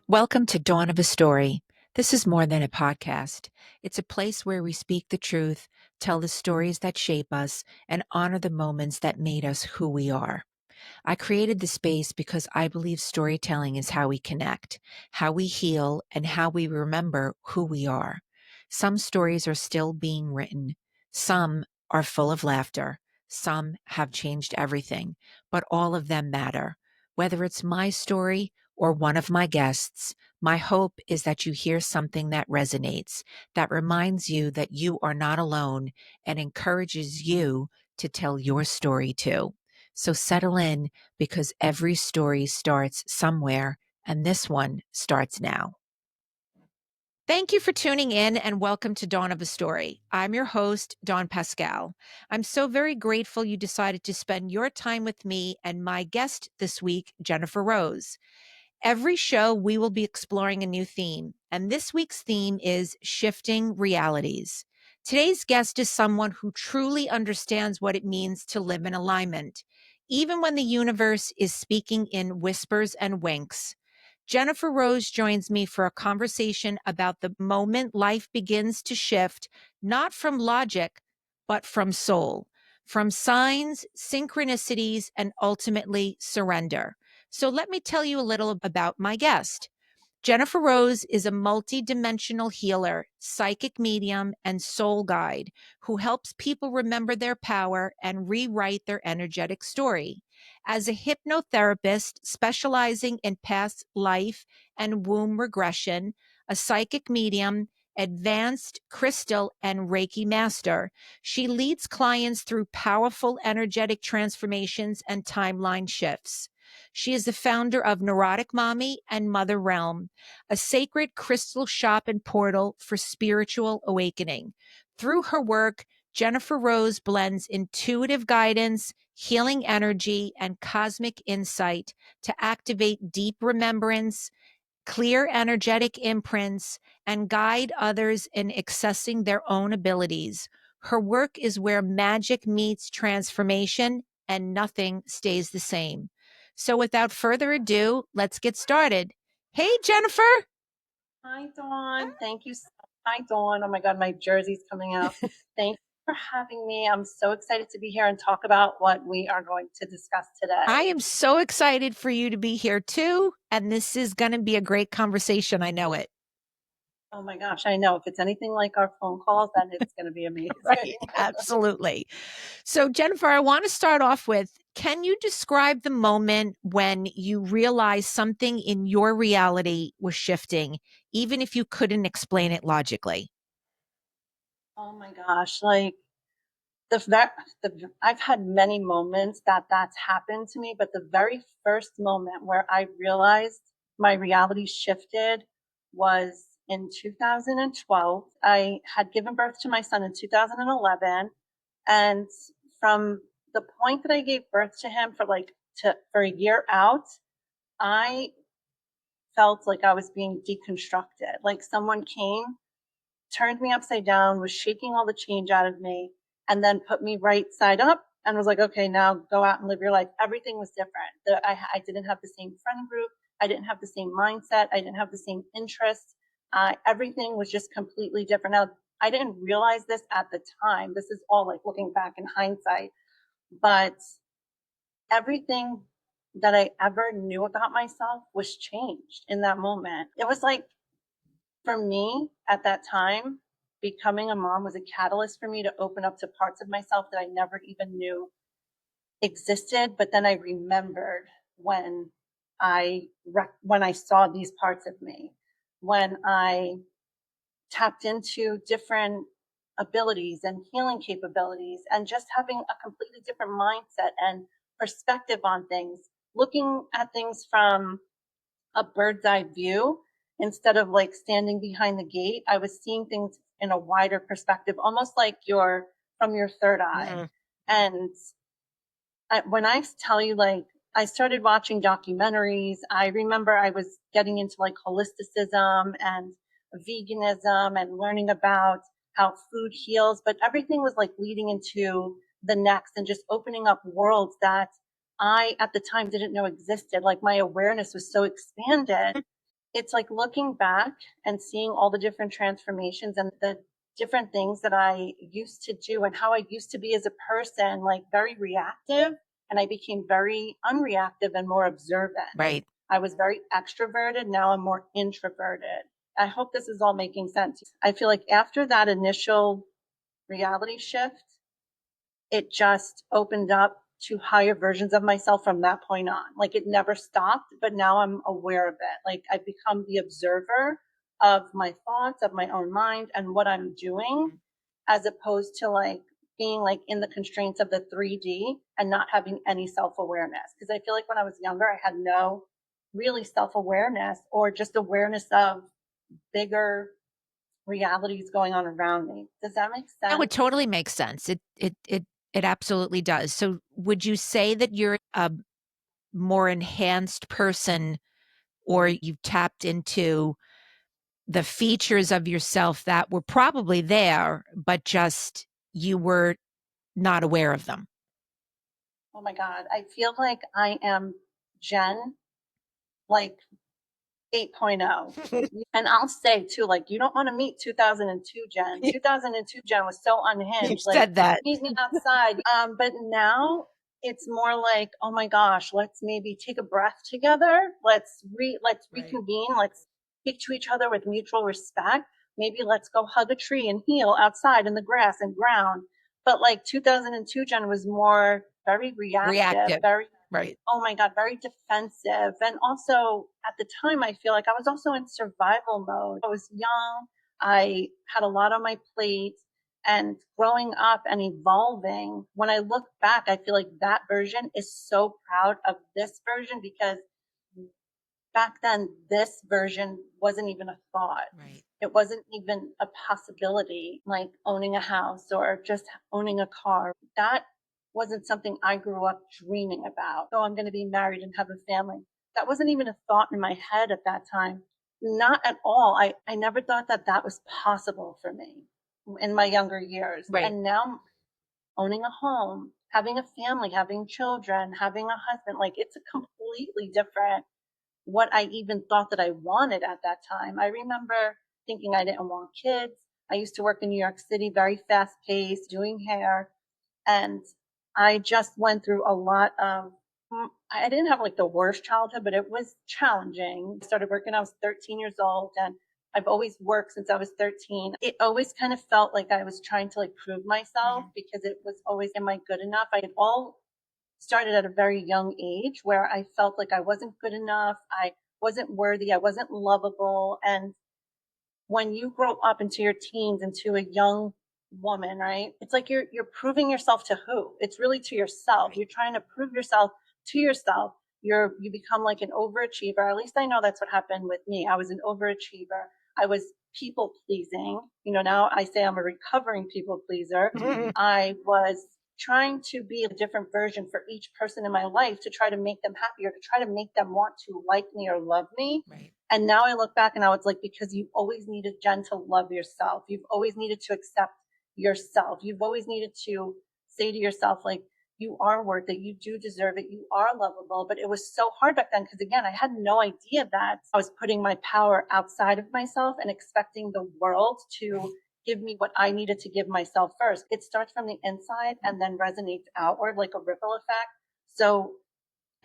Welcome to Dawn of a Story. This is more than a podcast. It's a place where we speak the truth, tell the stories that shape us, and honor the moments that made us who we are. I created the space because I believe storytelling is how we connect, how we heal, and how we remember who we are. Some stories are still being written. Some are full of laughter. Some have changed everything, but all of them matter. Whether it's my story or one of my guests, my hope is that you hear something that resonates, that reminds you that you are not alone and encourages you to tell your story too. So settle in because every story starts somewhere, and this one starts now. Thank you for tuning in and welcome to Dawn of a Story. I'm your host, Dawn Pascal. I'm so very grateful you decided to spend your time with me and my guest this week, Jennifer Rose. Every show, we will be exploring a new theme, and this week's theme is shifting realities. Today's guest is someone who truly understands what it means to live in alignment, even when the universe is speaking in whispers and winks. Jennifer Rose joins me for a conversation about the moment life begins to shift, not from logic, but from soul, from signs, synchronicities, and ultimately surrender. So let me tell you a little about my guest. Jennifer Rose is a multi-dimensional healer, psychic medium, and soul guide who helps people remember their power and rewrite their energetic story. As a hypnotherapist specializing in past life and womb regression, a psychic medium, advanced crystal, and Reiki master, she leads clients through powerful energetic transformations and timeline shifts. She is the founder of Neurotic Mommy and Mother Realm, a sacred crystal shop and portal for spiritual awakening. Through her work, Jennifer Rose blends intuitive guidance, healing energy, and cosmic insight to activate deep remembrance, clear energetic imprints, and guide others in accessing their own abilities. Her work is where magic meets transformation and nothing stays the same. So without further ado, let's get started. Hey, Jennifer. Hi, Dawn. Thank you. Hi, Dawn. Oh my God, my jersey's coming out. Thank you for having me. I'm so excited to be here and talk about what we are going to discuss today. I am so excited for you to be here too. And this is going to be a great conversation. I know it. Oh my gosh, I know. If it's anything like our phone calls, then it's going to be amazing. Right. Absolutely. So, Jennifer, I want to start off with, can you describe the moment when you realized something in your reality was shifting, even if you couldn't explain it logically? Oh my gosh, like I've had many moments that's happened to me, but the very first moment where I realized my reality shifted was in 2012. I had given birth to my son in 2011, and from the point that I gave birth to him for a year out, I felt like I was being deconstructed. Like someone came, turned me upside down, was shaking all the change out of me, and then put me right side up and was like, okay, now go out and live your life. Everything was different. I didn't have the same friend group. I didn't have the same mindset. I didn't have the same interests. Everything was just completely different. Now, I didn't realize this at the time. This is all like looking back in hindsight, but everything that I ever knew about myself was changed in that moment. It was like, for me at that time, becoming a mom was a catalyst for me to open up to parts of myself that I never even knew existed. But then I remembered when when I saw these parts of me, when I tapped into different abilities and healing capabilities and just having a completely different mindset and perspective on things, looking at things from a bird's eye view instead of like standing behind the gate. I was seeing things in a wider perspective, almost like you're from your third eye. Mhm. And when I tell you, like, I started watching documentaries, I remember I was getting into like holisticism and veganism and learning about how food heals, but everything was like leading into the next and just opening up worlds that I at the time didn't know existed. Like my awareness was so expanded. it's like looking back and seeing all the different transformations and the different things that I used to do and how I used to be as a person, like very reactive. And I became very unreactive and more observant. Right. I was very extroverted. Now I'm more introverted. I hope this is all making sense. I feel like after that initial reality shift, it just opened up to higher versions of myself from that point on. Like it never stopped, but now I'm aware of it. Like I've become the observer of my thoughts, of my own mind, and what I'm doing, as opposed to like being like in the constraints of the 3D and not having any self awareness. Because I feel like when I was younger, I had no really self awareness or just awareness of bigger realities going on around me. Does that make That would sense? totally make sense. It absolutely does. So would you say that you're a more enhanced person, or you've tapped into the features of yourself that were probably there, but just you were not aware of them? Oh my God. I feel like I am Jen, like 8.0. And I'll say too, like, you don't want to meet 2002 Jen. 2002 Jen was so You unhinged. Like, said that. meet me outside. But now it's more like, oh my gosh, let's maybe take a breath together. Let's Right. reconvene. Let's speak to each other with mutual respect. Maybe let's go hug a tree and heal outside in the grass and ground. But like 2002 Jen was more very reactive, Reactive. very, Right. oh my God, very defensive. And also at the time, I feel like I was also in survival mode. I was young. I had a lot on my plate, and growing up and evolving. When I look back, I feel like that version is so proud of this version because back then, this version wasn't even a thought. Right. It wasn't even a possibility, like owning a house or just owning a car. That wasn't something I grew up dreaming about. Oh, I'm going to be married and have a family. That wasn't even a thought in my head at that time. Not at all. I never thought that that was possible for me in my younger years. Right. And now owning a home, having a family, having children, having a husband, like it's a completely different what I even thought that I wanted at that time. I remember thinking I didn't want kids. I used to work in New York City, very fast paced, doing hair. And I just went through a lot of, I didn't have like the worst childhood, but it was challenging. I started working, I was 13 years old, and I've always worked since I was 13. It always kind of felt like I was trying to like prove myself Mhm. because it was always, am I good enough? I had all started at a very young age where I felt like I wasn't good enough. I wasn't worthy. I wasn't lovable. And when you grow up into your teens, into a young woman, right? It's like you're proving yourself to who? It's really to yourself. Right. You're trying to prove yourself to yourself. You become like an overachiever. At least I know that's what happened with me. I was an overachiever. I was people pleasing. You know, now I say I'm a recovering people pleaser. I was trying to be a different version for each person in my life to try to make them happier, to try to make them want to like me or love me. Right. And now I look back and now it's like, because you always needed, Jen, to love yourself. You've always needed to accept yourself. You've always needed to say to yourself, like, you are worth it. You do deserve it. You are lovable. But it was so hard back then because, again, I had no idea that I was putting my power outside of myself and expecting the world to Right. give me what I needed to give myself first. It starts from the inside and then resonates outward like a ripple effect. So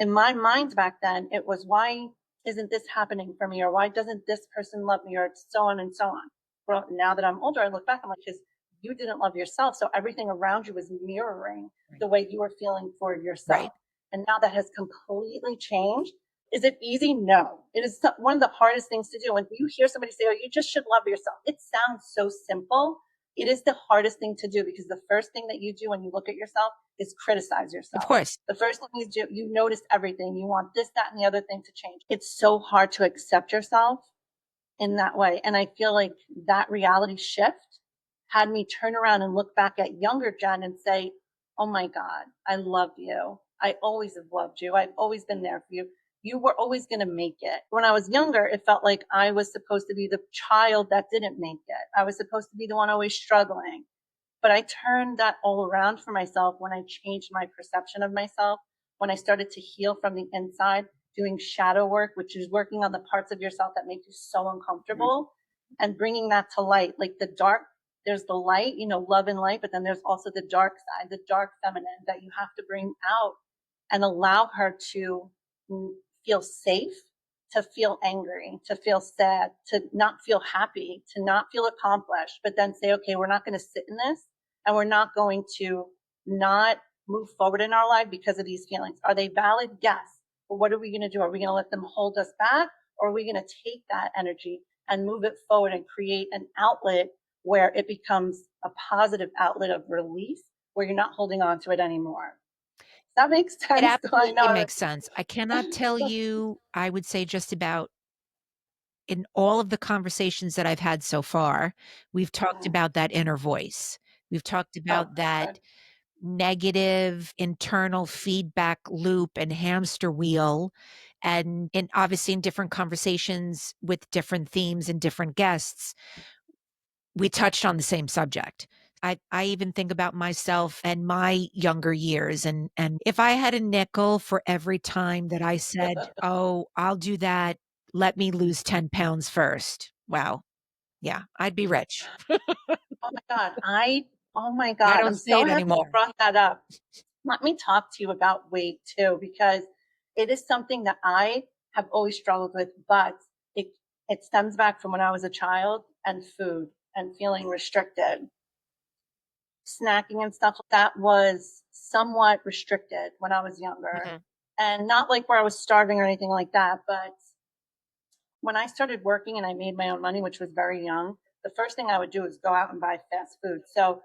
in my mind back then, it was, why isn't this happening for me? Or why doesn't this person love me? Or so on and so on. Well, now that I'm older, I look back, I'm like, because you didn't love yourself. So everything around you was mirroring Right. the way you were feeling for Right. yourself. And now that has completely changed. Is it easy? No. It is one of the hardest things to do. When you hear somebody say, oh, you just should love yourself, it sounds so simple. It is the hardest thing to do because the first thing that you do when you look at yourself is criticize Of yourself. course. The first thing you do, you notice everything. You want this, that, and the other thing to change. It's so hard to accept yourself in that way. And I feel like that reality shift had me turn around and look back at younger Jen and say, oh my God, I love you. I always have loved you. I've always been there for you. You were always going to make it. When I was younger, it felt like I was supposed to be the child that didn't make it. I was supposed to be the one always struggling. But I turned that all around for myself when I changed my perception of myself, when I started to heal from the inside doing shadow work, which is working on the parts of yourself that make you so uncomfortable and bringing that to light. Like the dark, there's the light, love and light, but then there's also the dark side, the dark feminine that you have to bring out and allow her to feel safe, to feel angry, to feel sad, to not feel happy, to not feel accomplished, but then say, okay, we're not going to sit in this and we're not going to not move forward in our life because of these feelings. Are they valid? Yes. But what are we going to do? Are we going to let them hold us back, or are we going to take that energy and move it forward and create an outlet where it becomes a positive outlet of release, where you're not holding on to it anymore? That makes It sense. I absolutely know. makes sense. I cannot tell you, I would say just about in all of the conversations that I've had so far, we've talked about that inner voice. We've talked Oh, about that God. negative internal feedback loop and hamster wheel, and obviously in different conversations with different themes and different guests, we touched on the same subject. I even think about myself and my younger years, and if I had a nickel for every time that I said, "Oh, I'll do that. Let me lose 10 pounds first." Wow. Yeah, I'd be rich. Oh my God. Oh my I God. don't I'm say so it happy you anymore. brought that up. Let me talk to you about weight too, because it is something that I have always struggled with, but it, it stems back from when I was a child and food and feeling restricted. Snacking and stuff like that was somewhat restricted when I was younger. Mhm. And not like where I was starving or anything like that, but when I started working and I made my own money, which was very young, the first thing I would do is go out and buy fast food. So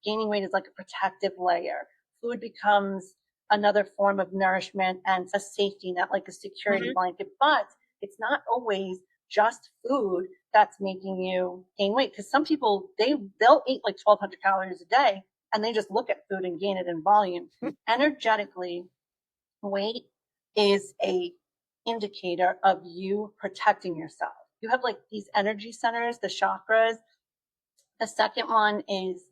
gaining weight is like a protective layer. Food becomes another form of nourishment and a safety net, like a security Mhm. blanket. But it's not always just food that's making you gain weight, because some people they'll eat like 1,200 calories a day and they just look at food and gain it in volume. Energetically, weight is a indicator of you protecting yourself. You have like these energy centers, the chakras. The second one is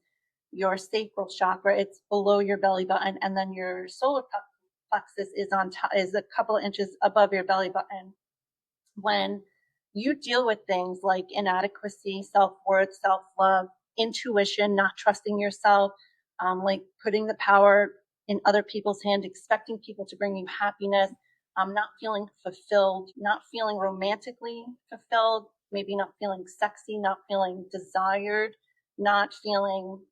your sacral chakra. It's below your belly button, and then your solar plexus is on top, is a couple of inches above your belly button. When you deal with things like inadequacy, self-worth, self-love, intuition, not trusting yourself, like putting the power in other people's hands, expecting people to bring you happiness, not feeling fulfilled, not feeling romantically fulfilled, maybe not feeling sexy, not feeling desired, not feeling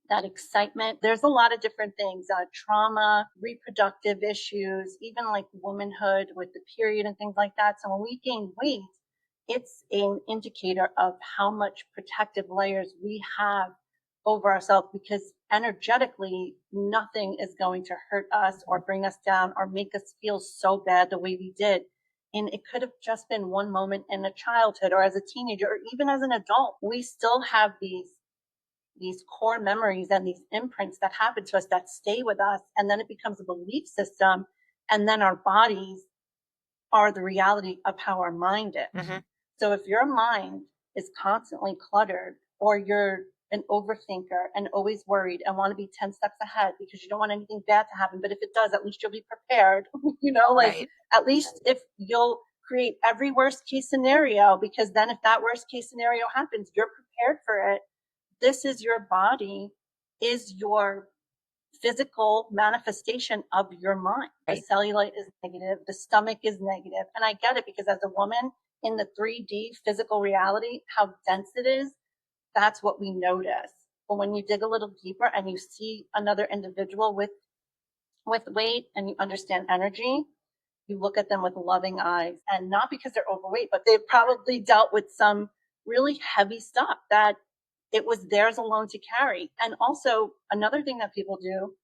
that excitement. There's a lot of different things, trauma, reproductive issues, even like womanhood with the period and things like that. So when we gain weight, it's an indicator of how much protective layers we have over ourselves, because energetically, nothing is going to hurt us or bring us down or make us feel so bad the way we did. And it could have just been one moment in a childhood or as a teenager or even as an adult. We still have these core memories and these imprints that happen to us that stay with us. And then it becomes a belief system. And then our bodies are the reality of how our mind is. Mhm. So if your mind is constantly cluttered, or you're an overthinker and always worried and want to be 10 steps ahead because you don't want anything bad to happen, but if it does, at least you'll be prepared, like Right. at least if you'll create every worst case scenario, because then if that worst case scenario happens, you're prepared for it. This is your body, is your physical manifestation of your mind. The Right. cellulite is negative, the stomach is negative. And I get it, because as a woman in the 3D physical reality, how dense it is, that's what we notice. But when you dig a little deeper and you see another individual with weight and you understand energy, you look at them with loving eyes, and not because they're overweight, but they've probably dealt with some really heavy stuff that it was theirs alone to carry. And also, another thing that people do,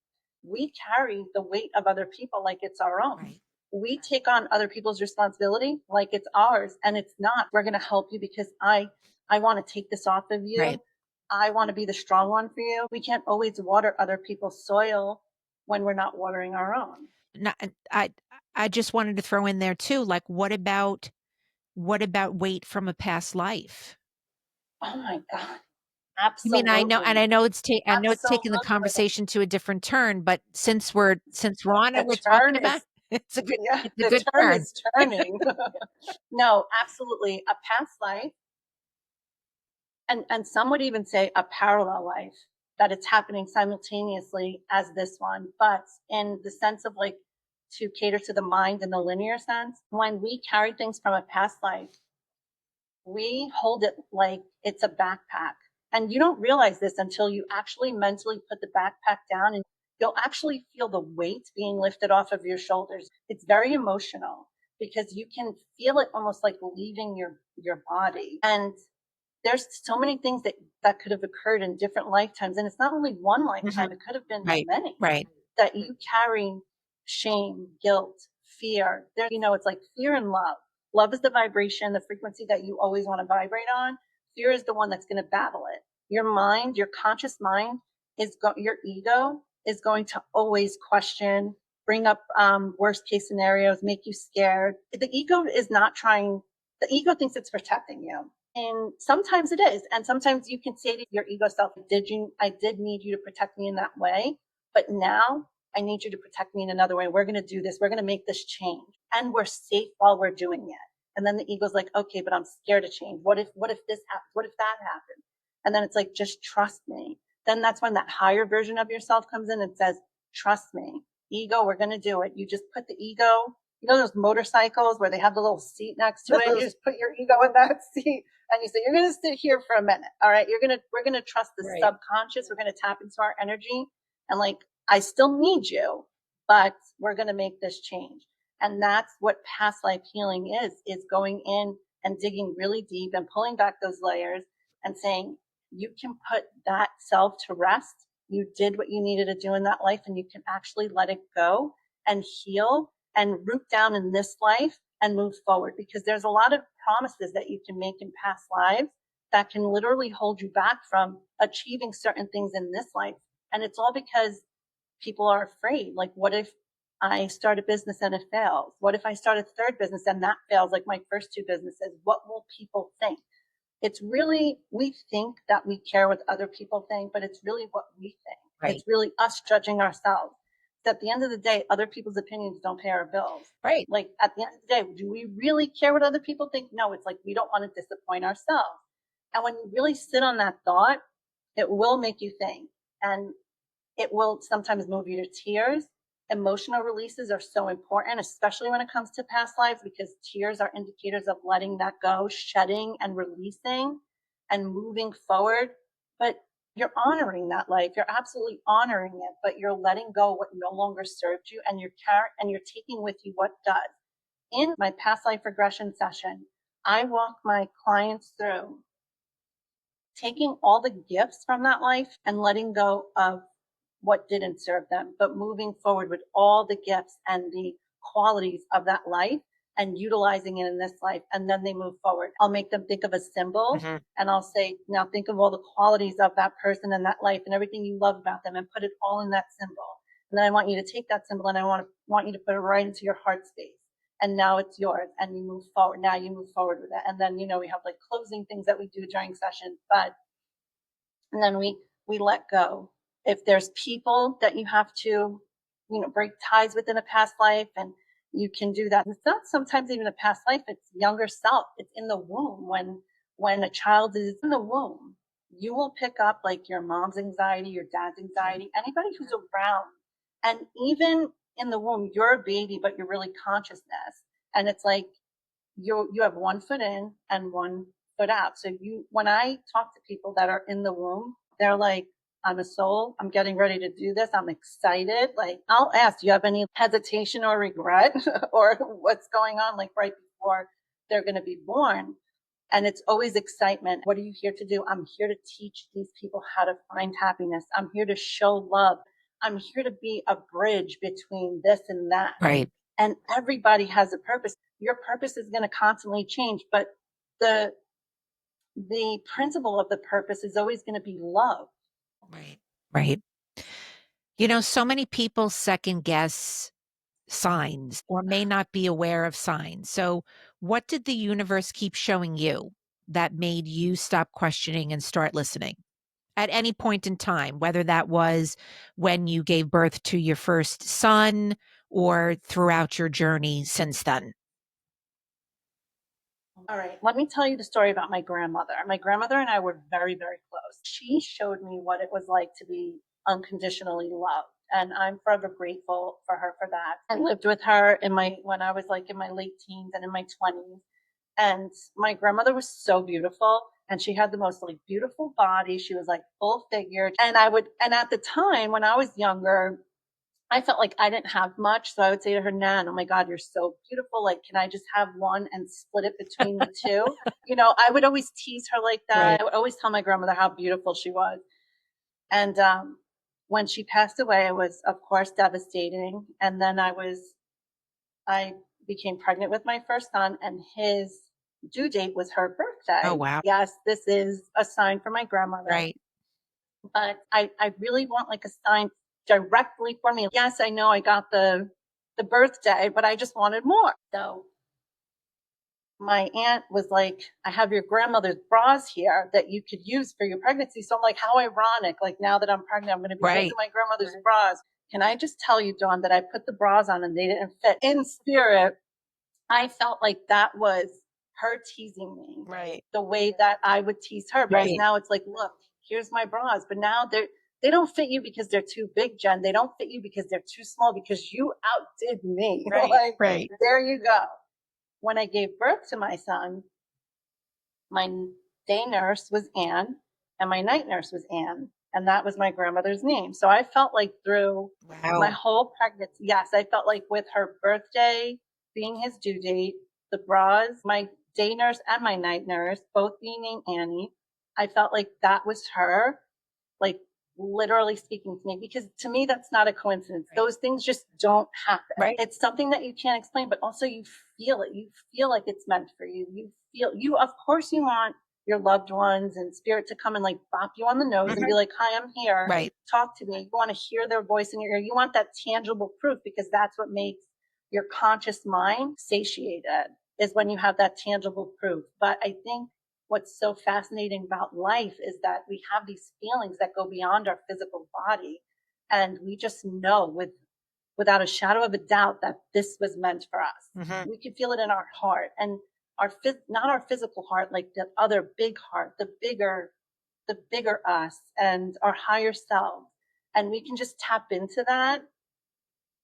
we carry the weight of other people like it's our own. Right. We take on other people's responsibility like it's ours, and it's not. We're going to help you because I want to take this off of Right. you. I want to be the strong one for you. We can't always water other people's soil when we're not watering our own. Not, I just wanted to throw in there too, like, what about weight from a past life? Oh my God. I mean, Absolutely. I know it's taking the Absolutely. conversation to a different turn, but since we're on it, The we're turn talking is about It's a good Yeah, it's a the good turn turn. is turning. No, absolutely. A past life, and some would even say a parallel life, that it's happening simultaneously as this one, but in the sense of like to cater to the mind in the linear sense, when we carry things from a past life, we hold it like it's a backpack. And you don't realize this until you actually mentally put the backpack down and you'll actually feel the weight being lifted off of your shoulders. It's very emotional because you can feel it almost like leaving your body. And there's so many things that could have occurred in different lifetimes. And it's not only one Mhm. lifetime, it could have been Right, many right. that you carry shame, guilt, fear. There, it's like fear and love. Love is the vibration, the frequency that you always want to vibrate on. Fear is the one that's going to battle it. Your mind, your conscious mind, your ego is going to always question, bring up worst case scenarios, make you scared. The ego is not trying. The ego thinks it's protecting you. And sometimes it is. And sometimes you can say to your ego self, I did need you to protect me in that way. But now I need you to protect me in another way. We're going to do this. We're going to make this change. And we're safe while we're doing it. And then the ego's like, okay, but I'm scared to change. What if this happens? What if that happens? And then it's like, just trust me. Then that's when that higher version of yourself comes in and says, trust me. Ego, we're going to do it. You just put the ego, those motorcycles where they have the little seat next to it. You just put your ego in that seat and you say, you're going to sit here for a minute. All right. We're going to trust the Right. subconscious. We're going to tap into our energy. And like, I still need you, but we're going to make this change. And that's what past life healing is going in and digging really deep and pulling back those layers and saying, you can put that self to rest. You did what you needed to do in that life and you can actually let it go and heal and root down in this life and move forward, because there's a lot of promises that you can make in past lives that can literally hold you back from achieving certain things in this life. And it's all because people are afraid. Like, what if I start a business and it fails? What if I start a third business and that fails, like my first two businesses? What will people think? It's really, we think that we care what other people think, but it's really what we think. Right. It's really us judging ourselves. At the end of the day, other people's opinions don't pay our bills. Right. Like, at the end of the day, do we really care what other people think? No, it's like we don't want to disappoint ourselves. And when you really sit on that thought, it will make you think. And it will sometimes move you to tears. Emotional releases are so important, especially when it comes to past lives, because tears are indicators of letting that go, shedding and releasing and moving forward. But you're honoring that life. You're absolutely honoring it, but you're letting go what no longer served you, and you're taking with you what does. In my past life regression session, I walk my clients through taking all the gifts from that life and letting go of what didn't serve them, but moving forward with all the gifts and the qualities of that life and utilizing it in this life. And then they move forward. I'll make them think of a symbol Mhm. and I'll say, now think of all the qualities of that person and that life and everything you love about them and put it all in that symbol. And then I want you to take that symbol and I want you to put it right into your heart space. And now it's yours and you move forward. Now you move forward with it. And then, we have like closing things that we do during sessions, and then we let go. If there's people that you have to, break ties with in a past life, and you can do that. It's not sometimes even a past life, it's younger self. It's in the womb. When a child is in the womb, you will pick up like your mom's anxiety, your dad's anxiety, anybody who's around. And even in the womb, you're a baby, but you're really consciousness. And it's like you have one foot in and one foot out. So when I talk to people that are in the womb, they're like, I'm a soul. I'm getting ready to do this. I'm excited. Like, I'll ask, do you have any hesitation or regret or what's going on? Like right before they're going to be born. And it's always excitement. What are you here to do? I'm here to teach these people how to find happiness. I'm here to show love. I'm here to be a bridge between this and that. Right. And everybody has a purpose. Your purpose is going to constantly change, but the the principle of the purpose is always going to be love. Right. Right. So many people second guess signs or may not be aware of signs. So, what did the universe keep showing you that made you stop questioning and start listening at any point in time, whether that was when you gave birth to your first son or throughout your journey since then? All right, let me tell you the story about my grandmother. My grandmother and I were very, very close. She showed me what it was like to be unconditionally loved. And I'm forever grateful for her for that. I lived with her when I was like in my late teens and in my 20s. And my grandmother was so beautiful, and she had the most like beautiful body. She was like full figured. And at the time when I was younger, I felt like I didn't have much. So I would say to her, Nan, oh my God, you're so beautiful. Like, can I just have one and split it between the two? I would always tease her like that. Right. I would always tell my grandmother how beautiful she was. And when she passed away, it was, of course, devastating. And then I became pregnant with my first son, and his due date was her Oh, birthday. wow. Yes, this is a sign from my grandmother. Right. But I really want like a sign directly for me. Yes, I know I got the birthday, but I just wanted more. So my aunt was like, I have your grandmother's bras here that you could use for your pregnancy. So I'm like, how ironic. Like now that I'm pregnant, I'm going to be using my grandmother's bras. Can I just tell you, Dawn, that I put the bras on and they didn't fit? In spirit, I felt like that was her teasing me. Right. The way that I would tease her. Because Right. now it's like, look, here's my bras. But now they don't fit you because they're too big, Jen. They don't fit you because they're too small, because you outdid me. Right. Like, Right. there you go. When I gave birth to my son, my day nurse was Anne and my night nurse was Anne. And that was my grandmother's name. So I felt like through my Wow. whole pregnancy, yes, I felt like with her birthday being his due date, the bras, my day nurse and my night nurse, both being named Annie, I felt like that was her, like literally speaking to me, because to me, that's not a coincidence. Right. Those things just don't happen. Right. It's something that you can't explain, but also you feel it. You feel like it's meant for you. Of course, you want your loved ones and spirit to come and like bop you on the nose and be like, hi, I'm here. Right. Talk to me. You want to hear their voice in your ear. You want that tangible proof, because that's what makes your conscious mind satiated, is when you have that tangible proof. But I think what's so fascinating about life is that we have these feelings that go beyond our physical body. And we just know without a shadow of a doubt that this was meant for us. Mhm. We can feel it in our heart, and not our physical heart, like the other big heart, the bigger us and our higher self. And we can just tap into that,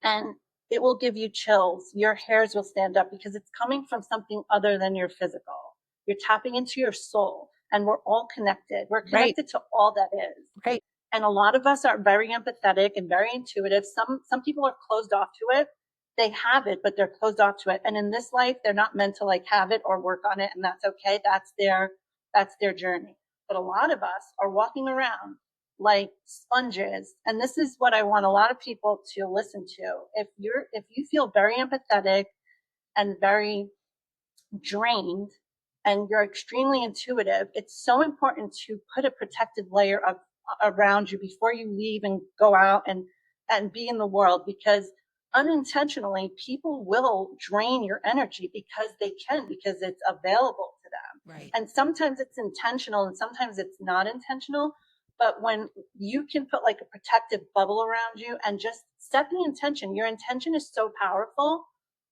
and it will give you chills. Your hairs will stand up, because it's coming from something other than your physical. You're tapping into your soul, and we're all connected. We're Right. connected to all that is. Right. And a lot of us are very empathetic and very intuitive. Some people are closed off to it. They have it, but they're closed off to it. And in this life, they're not meant to like have it or work on it, and that's okay. That's their journey. But a lot of us are walking around like sponges. And this is what I want a lot of people to listen to. If you feel very empathetic and very drained and you're extremely intuitive, it's so important to put a protective layer of around you before you leave and go out and be in the world, because unintentionally people will drain your energy because they can, because it's available to them. Right. And sometimes it's intentional and sometimes it's not intentional. But when you can put like a protective bubble around you and just set the intention, your intention is so powerful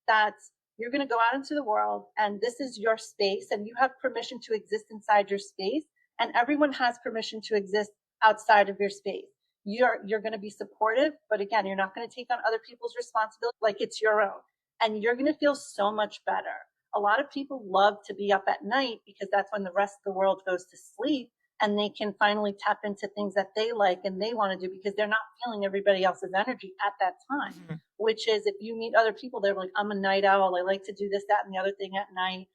that you're going to go out into the world, and this is your space, and you have permission to exist inside your space, and everyone has permission to exist outside of your space. You're going to be supportive, but again, you're not going to take on other people's responsibility like it's your own, and you're going to feel so much better. A lot of people love to be up at night because that's when the rest of the world goes to sleep, and they can finally tap into things that they like and they want to do, because they're not feeling everybody else's energy at that time. Mm-hmm. Which is, if you meet other people, they're like, I'm a night owl. I like to do this, that, and the other thing at night.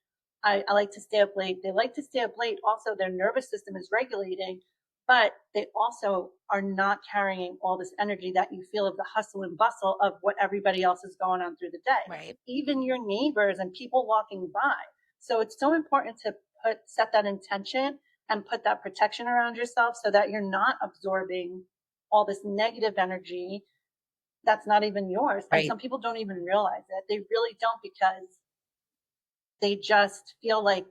I like to stay up late. They like to stay up late. Also, their nervous system is regulating, but they also are not carrying all this energy that you feel of the hustle and bustle of what everybody else is going on through the day. Right. Even your neighbors and people walking by. So it's so important to set that intention and put that protection around yourself, so that you're not absorbing all this negative energy that's not even yours. Right. And some people don't even realize it. They really don't, because they just feel like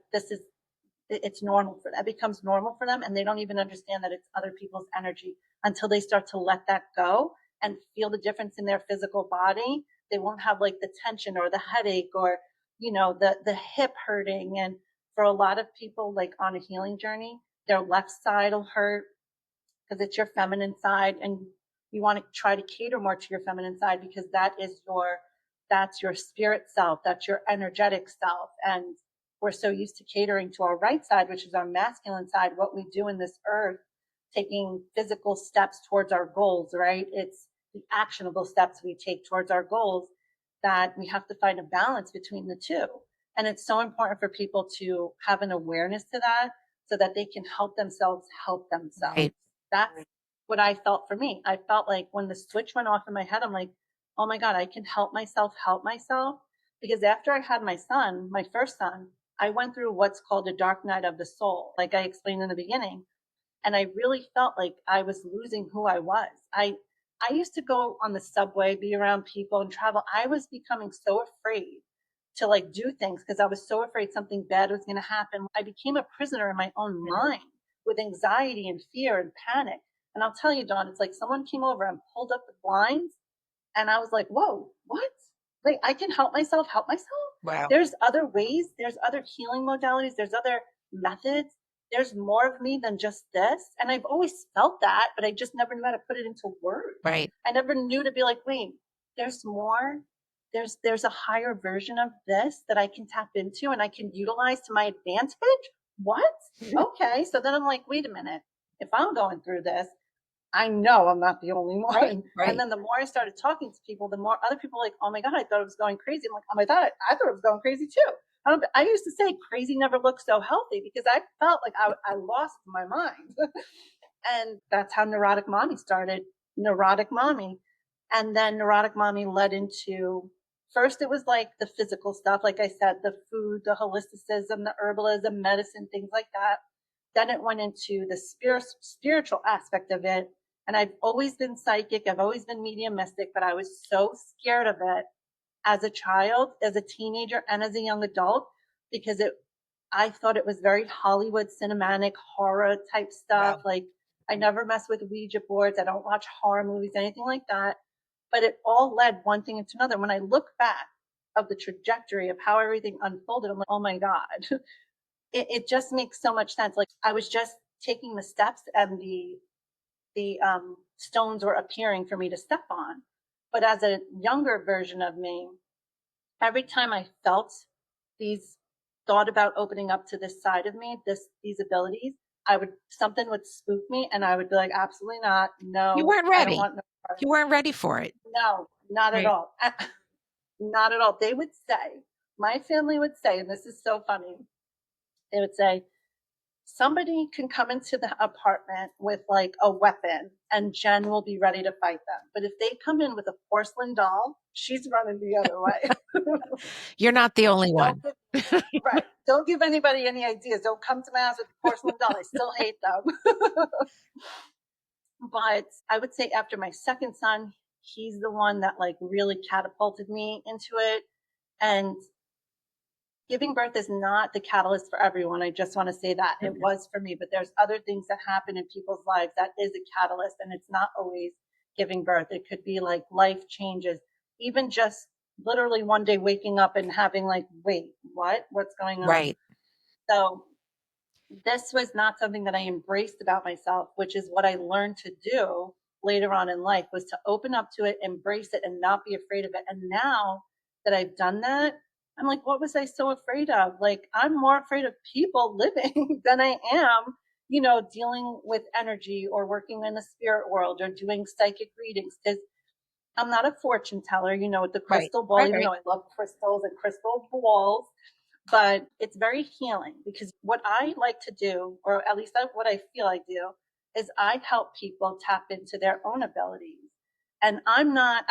it's normal for them. It becomes normal for them, and they don't even understand that it's other people's energy until they start to let that go and feel the difference in their physical body. they won't have like the tension or the headache or, the hip hurting. And for a lot of people, like on a healing journey, their left side will hurt because it's your feminine side, and you want to try to cater more to your feminine side because that's your spirit self, that's your energetic self. And we're so used to catering to our right side, which is our masculine side, what we do in this earth, taking physical steps towards our goals, right? It's the actionable steps we take towards our goals, that we have to find a balance between the two. And it's so important for people to have an awareness to that so that they can help themselves help themselves. Right. That's what I felt for me. I felt like when the switch went off in my head, I'm like, oh my God, I can help myself help myself. Because after I had my son, my first son, I went through what's called a dark night of the soul, like I explained in the beginning. And I really felt like I was losing who I was. I used to go on the subway, be around people and travel. I was becoming so afraid to like do things because I was so afraid something bad was going to happen. I became a prisoner in my own mind with anxiety and fear and panic. And I'll tell you, Dawn, it's like someone came over and pulled up the blinds, and I was like, whoa, what? Like, I can help myself. Wow. There's other ways, there's other healing modalities, there's other methods. There's more of me than just this. And I've always felt that, but I just never knew how to put it into words. Right. I never knew to be like, wait, there's more. There's a higher version of this that I can tap into and I can utilize to my advantage. What? Okay. So then I'm like, wait a minute. If I'm going through this, I know I'm not the only one. Right. Right. And then the more I started talking to people, the more other people were like, oh my God, I thought it was going crazy. I'm like, oh my God, I thought it was going crazy too. I used to say crazy never looks so healthy because I felt like I lost my mind. And that's how Neurotic Mommy started. Neurotic Mommy. And then Neurotic Mommy led into, first it was like the physical stuff, like I said, the food, the holisticism, the herbalism, medicine, things like that. Then it went into the spiritual aspect of it. And I've always been psychic. I've always been mediumistic, but I was so scared of it as a child, as a teenager, and as a young adult, because I thought it was very Hollywood cinematic horror type stuff. Wow. Like I never mess with Ouija boards. I don't watch horror movies, anything like that. But it all led one thing into another. When I look back of the trajectory of how everything unfolded, I'm like, oh my God, it just makes so much sense. Like I was just taking the steps and the stones were appearing for me to step on. But as a younger version of me, every time I felt these, thought about opening up to this side of me, these abilities, something would spook me and I would be like, absolutely not. You No, weren't I don't ready. want no part You of weren't ready for it. it. No, not at Right. all. Not at all. They would say, my family would say, and this is so funny, they would say, somebody can come into the apartment with like a weapon and Jen will be ready to fight them. But if they come in with a porcelain doll, she's running the other way. You're not the only Don't one. give, right. Don't give anybody any ideas. Don't come to my house with a porcelain doll. I still hate them. But I would say after my second son, he's the one that like really catapulted me into it. And giving birth is not the catalyst for everyone. I just want to say that it was for me, but there's other things that happen in people's lives that is a catalyst, and it's not always giving birth. It could be like life changes, even just literally one day waking up and having like, wait, what's going on? Right. So this was not something that I embraced about myself, which is what I learned to do later on in life, was to open up to it, embrace it, and not be afraid of it. And now that I've done that, I'm like, what was I so afraid of? Like, I'm more afraid of people living than I am, dealing with energy or working in the spirit world or doing psychic readings. Because I'm not a fortune teller, with the Right. crystal ball, Right. even Right. though I love crystals and crystal balls, but it's very healing because what I like to do, or at least what I feel I do, is I help people tap into their own abilities. And I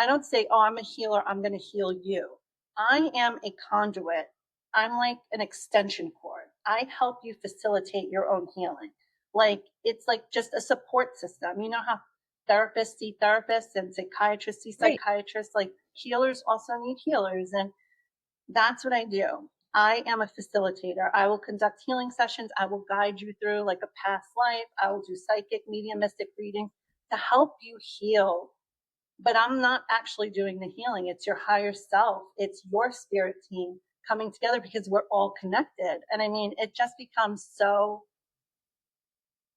don't say, oh, I'm a healer, I'm going to heal you. I am a conduit. I'm like an extension cord. I help you facilitate your own healing. Like it's like just a support system. You know how therapists see therapists and psychiatrists see Right. psychiatrists, like healers also need healers. And that's what I do. I am a facilitator. I will conduct healing sessions. I will guide you through like a past life. I will do psychic, mediumistic reading to help you heal but I'm not actually doing the healing. It's your higher self. It's your spirit team coming together because we're all connected. And I mean, it just becomes so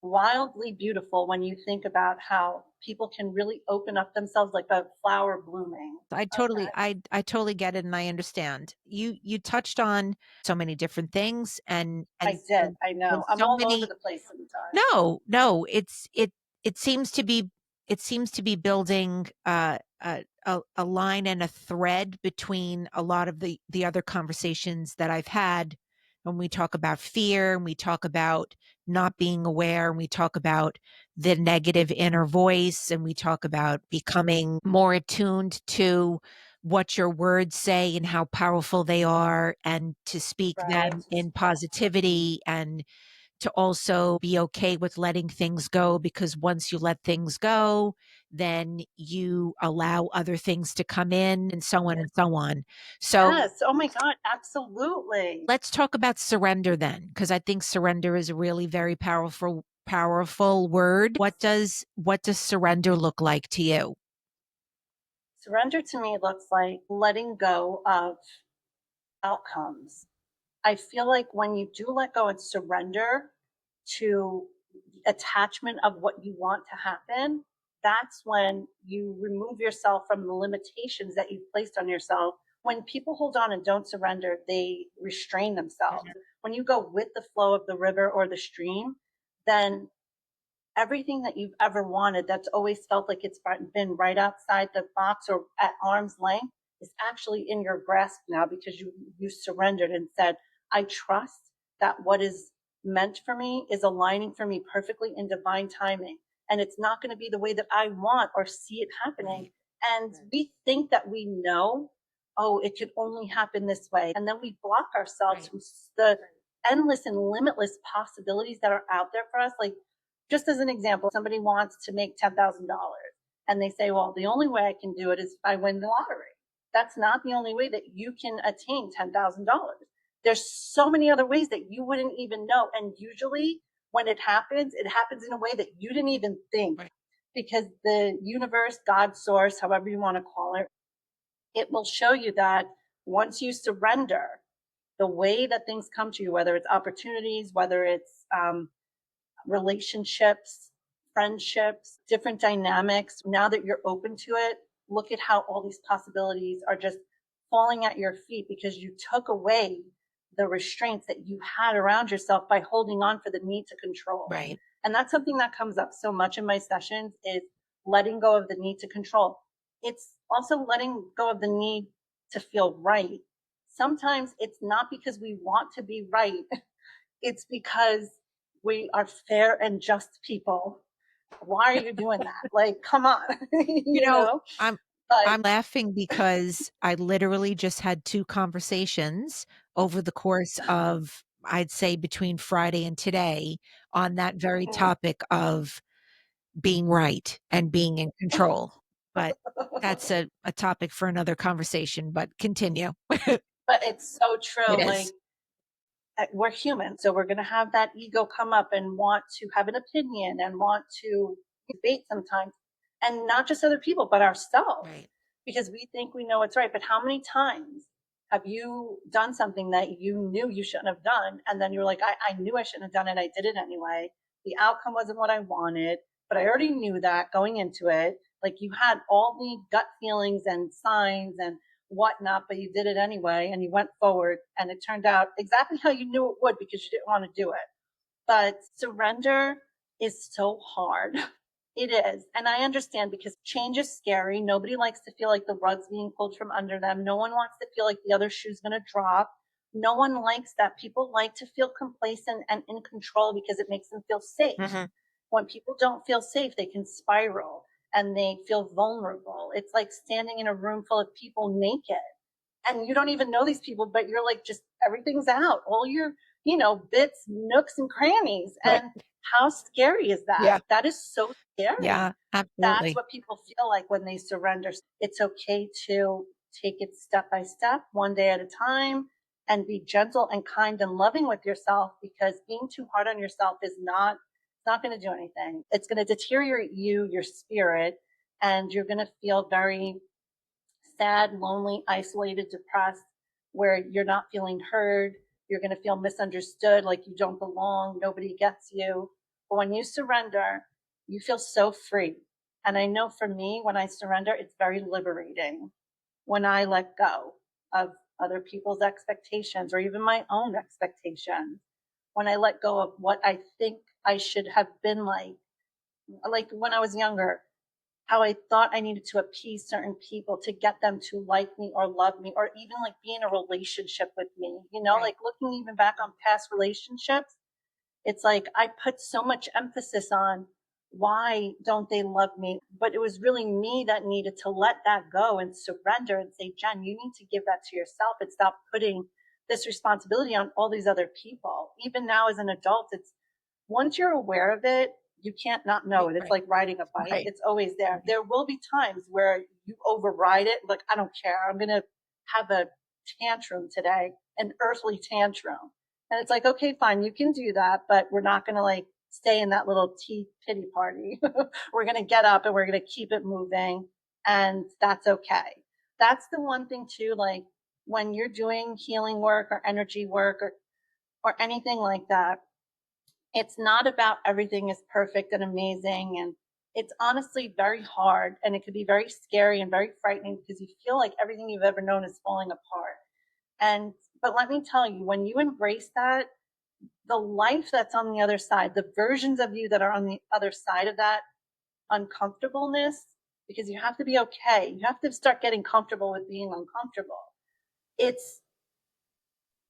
wildly beautiful when you think about how people can really open up themselves like a flower blooming. I totally get it and I understand. You touched on so many different things I did. I and know. I'm so all over many. the place sometimes. No, it seems to be building a line and a thread between a lot of the other conversations that I've had when we talk about fear and we talk about not being aware and we talk about the negative inner voice and we talk about becoming more attuned to what your words say and how powerful they are and to speak Right. them in positivity and to also be okay with letting things go because once you let things go, then you allow other things to come in and so on and so on. So Yes. Oh my God. Absolutely. let's talk about surrender then, because I think surrender is a really very powerful word. What does surrender look like to you? Surrender to me looks like letting go of outcomes. I feel like when you do let go and surrender to the attachment of what you want to happen, that's when you remove yourself from the limitations that you've placed on yourself. When people hold on and don't surrender, they restrain themselves. When you go with the flow of the river or the stream, then everything that you've ever wanted that's always felt like it's been right outside the box or at arm's length is actually in your grasp now because you surrendered and said, I trust that what is meant for me is aligning for me perfectly in divine timing, and it's not going to be the way that I want or see it happening. Right. And we think that we know, oh, it could only happen this way, and then we block ourselves Right. from the endless and limitless possibilities that are out there for us. Like, just as an example, somebody wants to make $10,000 and they say, well, the only way I can do it is if I win the lottery. That's not the only way that you can attain $10,000. There's so many other ways that you wouldn't even know. And usually when it happens in a way that you didn't even think, Right. because the universe, God, source, however you want to call it, it will show you that once you surrender, the way that things come to you, whether it's opportunities, whether it's relationships, friendships, different dynamics. Now that you're open to it, look at how all these possibilities are just falling at your feet because you took away the restraints that you had around yourself by holding on for the need to control. Right. And that's something that comes up so much in my sessions is letting go of the need to control. It's also letting go of the need to feel right. Sometimes it's not because we want to be right. It's because we are fair and just people. Why are you doing that? Like, come on, You you know, know? I'm But I'm laughing because I literally just had 2 conversations over the course of, I'd say, between Friday and today on that very topic of being right and being in control. But that's a topic for another conversation, but continue. but it's so true. It Like, is. we're human, so we're going to have that ego come up and want to have an opinion and want to debate sometimes, and not just other people but ourselves, Right. because we think we know what's right. But how many times have you done something that you knew you shouldn't have done, and then you're like, I knew I shouldn't have done it, I did it anyway, the outcome wasn't what I wanted, but I already knew that going into it. Like, you had all the gut feelings and signs and whatnot, but you did it anyway and you went forward and it turned out exactly how you knew it would because you didn't want to do it. But surrender is so hard. It is. And I understand because change is scary. Nobody likes to feel like the rug's being pulled from under them. No one wants to feel like the other shoe's going to drop. No one likes that. People like to feel complacent and in control because it makes them feel safe. Mhm. When people don't feel safe, they can spiral and they feel vulnerable. It's like standing in a room full of people naked and you don't even know these people, but you're like, just everything's out, all your, bits, nooks, and crannies. Right. And how scary is that? Yeah. That is so scary. Yeah, That's absolutely. what people feel like when they surrender. It's okay to take it step by step, one day at a time, and be gentle and kind and loving with yourself, because being too hard on yourself is not, it's not going to do anything. It's going to deteriorate you, your spirit, and you're going to feel very sad, lonely, isolated, depressed, where you're not feeling heard. You're going to feel misunderstood, like you don't belong, nobody gets you. But when you surrender, you feel so free. And I know for me, when I surrender, it's very liberating when I let go of other people's expectations or even my own expectations. When I let go of what I think I should have been like when I was younger, how I thought I needed to appease certain people to get them to like me or love me or even like be in a relationship with me. Right. Like looking even back on past relationships, it's like I put so much emphasis on why don't they love me? But it was really me that needed to let that go and surrender and say, Jen, you need to give that to yourself and stop putting this responsibility on all these other people. Even now as an adult, it's once you're aware of it, you can't not know it. It's Right. like riding a bike. Right. It's always there. There will be times where you override it. Like, I don't care. I'm going to have a tantrum today, an earthly tantrum. And it's like, okay, fine, you can do that, but we're not going to like stay in that little pity party. We're going to get up and we're going to keep it moving. And that's okay. That's the one thing too, like when you're doing healing work or energy work or anything like that, it's not about everything is perfect and amazing. And it's honestly very hard. And it could be very scary and very frightening because you feel like everything you've ever known is falling apart. And, but let me tell you, when you embrace that, the life that's on the other side, the versions of you that are on the other side of that uncomfortableness, because you have to be okay. You have to start getting comfortable with being uncomfortable. It's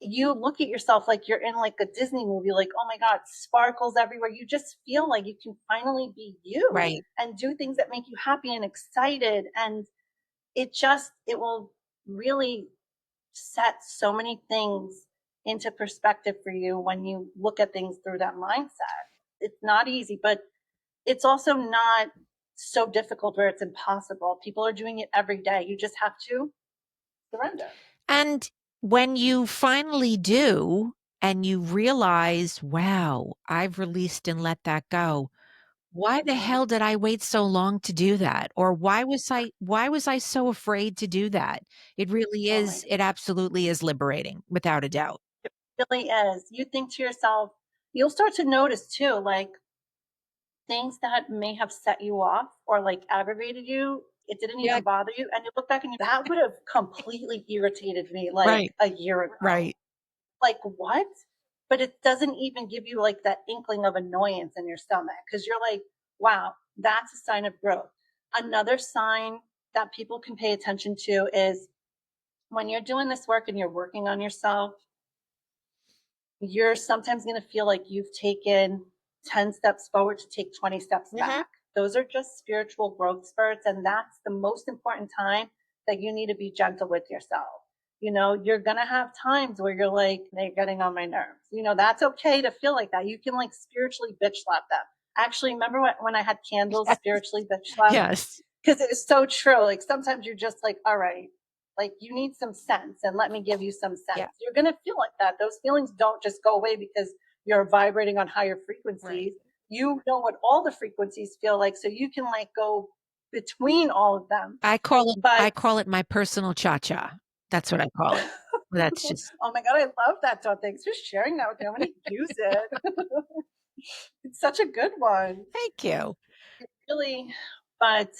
you look at yourself like you're in like a Disney movie, like, oh my God, sparkles everywhere. You just feel like you can finally be you Right. and do things that make you happy and excited. And it will really set so many things into perspective for you when you look at things through that mindset. It's not easy, but it's also not so difficult where it's impossible. People are doing it every day. You just have to surrender. And when you finally do and you realize, wow, I've released and let that go. Why the Mhm. hell did I wait so long to do that? Or why was I so afraid to do that? Oh my It absolutely is liberating without a doubt. really is. You think to yourself, you'll start to notice too, like things that may have set you off or like aggravated you, it didn't Yeah. even bother you. And you look back and that would have completely irritated me like Right. a year ago. Right. Like, what? But it doesn't even give you like that inkling of annoyance in your stomach because you're like, wow, that's a sign of growth. Another sign that people can pay attention to is when you're doing this work and you're working on yourself, you're sometimes going to feel like you've taken 10 steps forward to take 20 steps Mhm. back. Those are just spiritual growth spurts. And that's the most important time that you need to be gentle with yourself. You're going to have times where you're like, they're getting on my nerves. That's okay to feel like that. You can like spiritually bitch slap them. Actually, remember when I had candles spiritually bitch slap? Yes. Because it is so true. Like sometimes you're just like, all right, like you need some sense and let me give you some Yeah. sense. You're going to feel like that. Those feelings don't just go away because you're vibrating on higher Right. frequencies. You know what all the frequencies feel like. So you can like go between all of them. I But call it my personal cha-cha. That's what I call it. That's just oh my God, I love that. So thanks for sharing that with me. I'm going to use it. It's such a good one. thank you. Really. But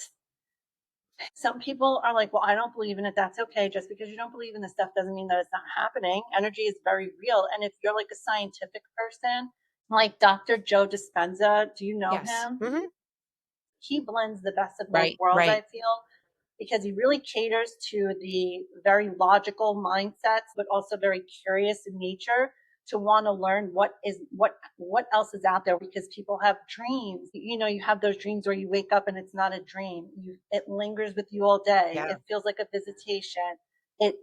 some people are like, well, I don't believe in it. That's okay. Just because you don't believe in this stuff doesn't mean that it's not happening. Energy is very real. And if you're like a scientific person, like Dr. Joe Dispenza, do you know Yes. him? Mhm. He blends the best of both Right, worlds, right. I feel, because he really caters to the very logical mindsets, but also very curious in nature to want to learn what else is out there because people have dreams. You have those dreams where you wake up and it's not a dream. It lingers with you all day. Yeah. It feels like a visitation. It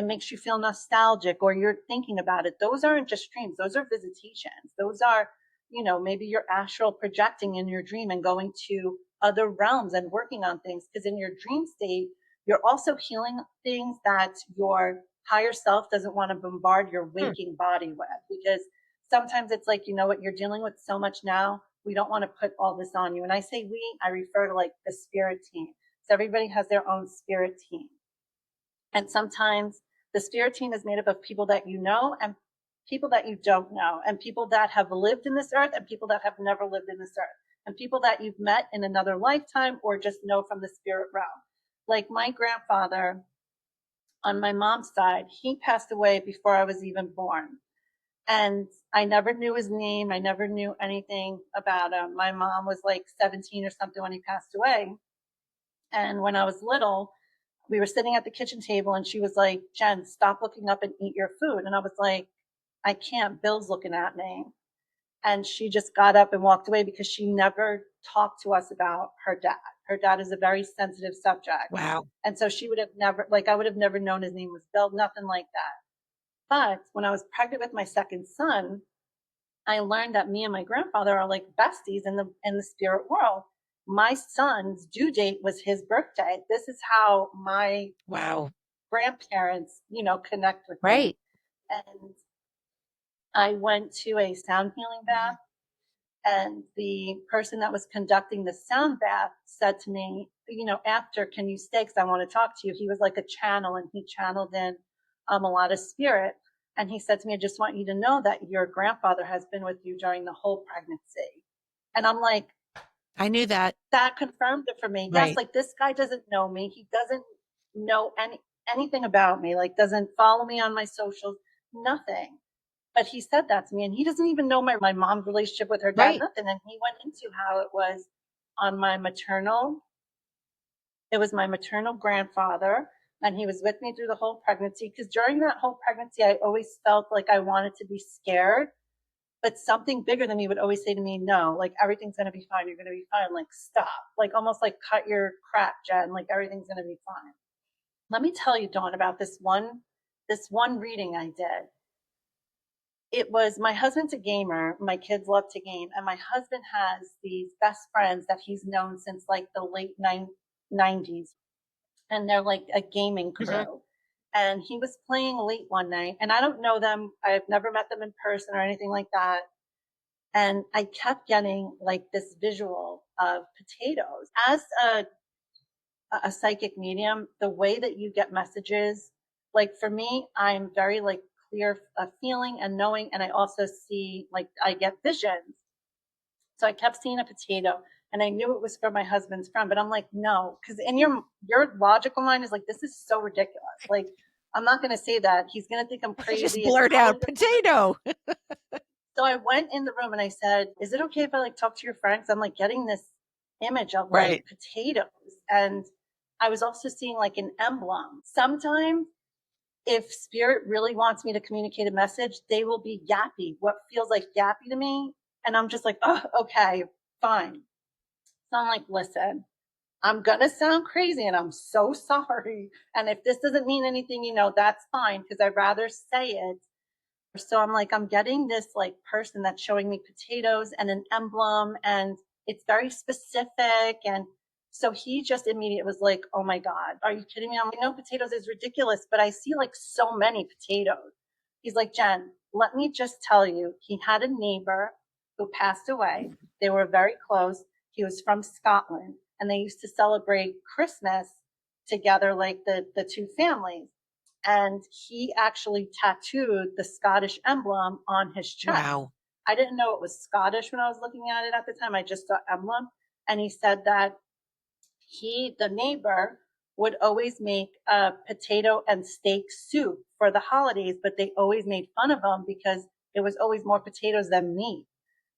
makes you feel nostalgic or you're thinking about it. Those aren't just dreams. Those are visitations. Those are, maybe you're astral projecting in your dream and going to other realms and working on things because in your dream state, you're also healing things that your higher self doesn't want to bombard your Hmm. waking body with because sometimes it's like, what you're dealing with so much now. we don't want to put all this on you. And I say we, I refer to like the spirit team. So everybody has their own spirit team. And sometimes the spirit team is made up of people that you know and people that you don't know, and people that have lived in this earth and people that have never lived in this earth, and people that you've met in another lifetime or just know from the spirit realm. Like my grandfather on my mom's side, he passed away before I was even born. And I never knew his name. I never knew anything about him. My mom was like 17 or something when he passed away. And when I was little, we were sitting at the kitchen table and she was like, Jen, stop looking up and eat your food. And I was like, I can't. Bill's looking at me. And she just got up and walked away because she never talked to us about her dad. Her dad is a very sensitive subject. Wow. And so she would have never, like, I would have never known his name was Bill, nothing like that. But when I was pregnant with my second son, I learned that me and my grandfather are like besties in the spirit world. My son's due date was his birthday. This is how my Wow. grandparents, connect with me. Right. And I went to a sound healing bath, and the person that was conducting the sound bath said to me, after, can you stay? Because I want to talk to you. He was like a channel, and he channeled in a lot of spirit. And he said to me, I just want you to know that your grandfather has been with you during the whole pregnancy. And I'm like, I knew that. that confirmed it for me. Yes, Right. like this guy doesn't know me. He doesn't know anything about me, like doesn't follow me on my socials, nothing. But he said that to me, and he doesn't even know my mom's relationship with her dad, Right. nothing. And he went into how it was on it was my maternal grandfather, and he was with me through the whole pregnancy. Because during that whole pregnancy, I always felt like I wanted to be scared, but something bigger than me would always say to me, no, like everything's going to be fine. You're going to be fine. Like stop, like almost like cut your crap, Jen. Like everything's going to be fine. Let me tell you, Dawn, about this one reading I did. It was, my husband's a gamer. My kids love to game. And my husband has these best friends that he's known since like the late 90s. And they're like a gaming crew. Mhm. And he was playing late one night, and I don't know them. I've never met them in person or anything like that. And I kept getting like this visual of potatoes. As a psychic medium, the way that you get messages, like for me, I'm very like clear feeling and knowing, and I also see, like, I get visions. So I kept seeing a potato, and I knew it was for my husband's friend, but I'm like, no, because in your logical mind is like, this is so ridiculous. Like, I'm not going to say that. He's going to think I'm I just crazy. It's blurt probably out going to potato. So I went in the room and I said, is it okay if I like talk to your friends? I'm like getting this image of like Right. potatoes. And I was also seeing like an emblem. Sometimes if spirit really wants me to communicate a message, they will be yappy, what feels like yappy to me. And I'm just like, oh, okay, fine. So I'm like, listen, I'm going to sound crazy and I'm so sorry. And if this doesn't mean anything, that's fine, because I'd rather say it. So I'm like, I'm getting this like person that's showing me potatoes and an emblem, and it's very specific. And so he just immediately was like, oh my God, are you kidding me? I'm like, no, potatoes is ridiculous, but I see like so many potatoes. He's like, Jen, let me just tell you, he had a neighbor who passed away. They were very close. He was from Scotland, and they used to celebrate Christmas together, like the two families. And he actually tattooed the Scottish emblem on his chest. Wow. I didn't know it was Scottish when I was looking at it at the time. I just saw emblem. And he said that the neighbor, would always make a potato and steak soup for the holidays, but they always made fun of him because it was always more potatoes than meat.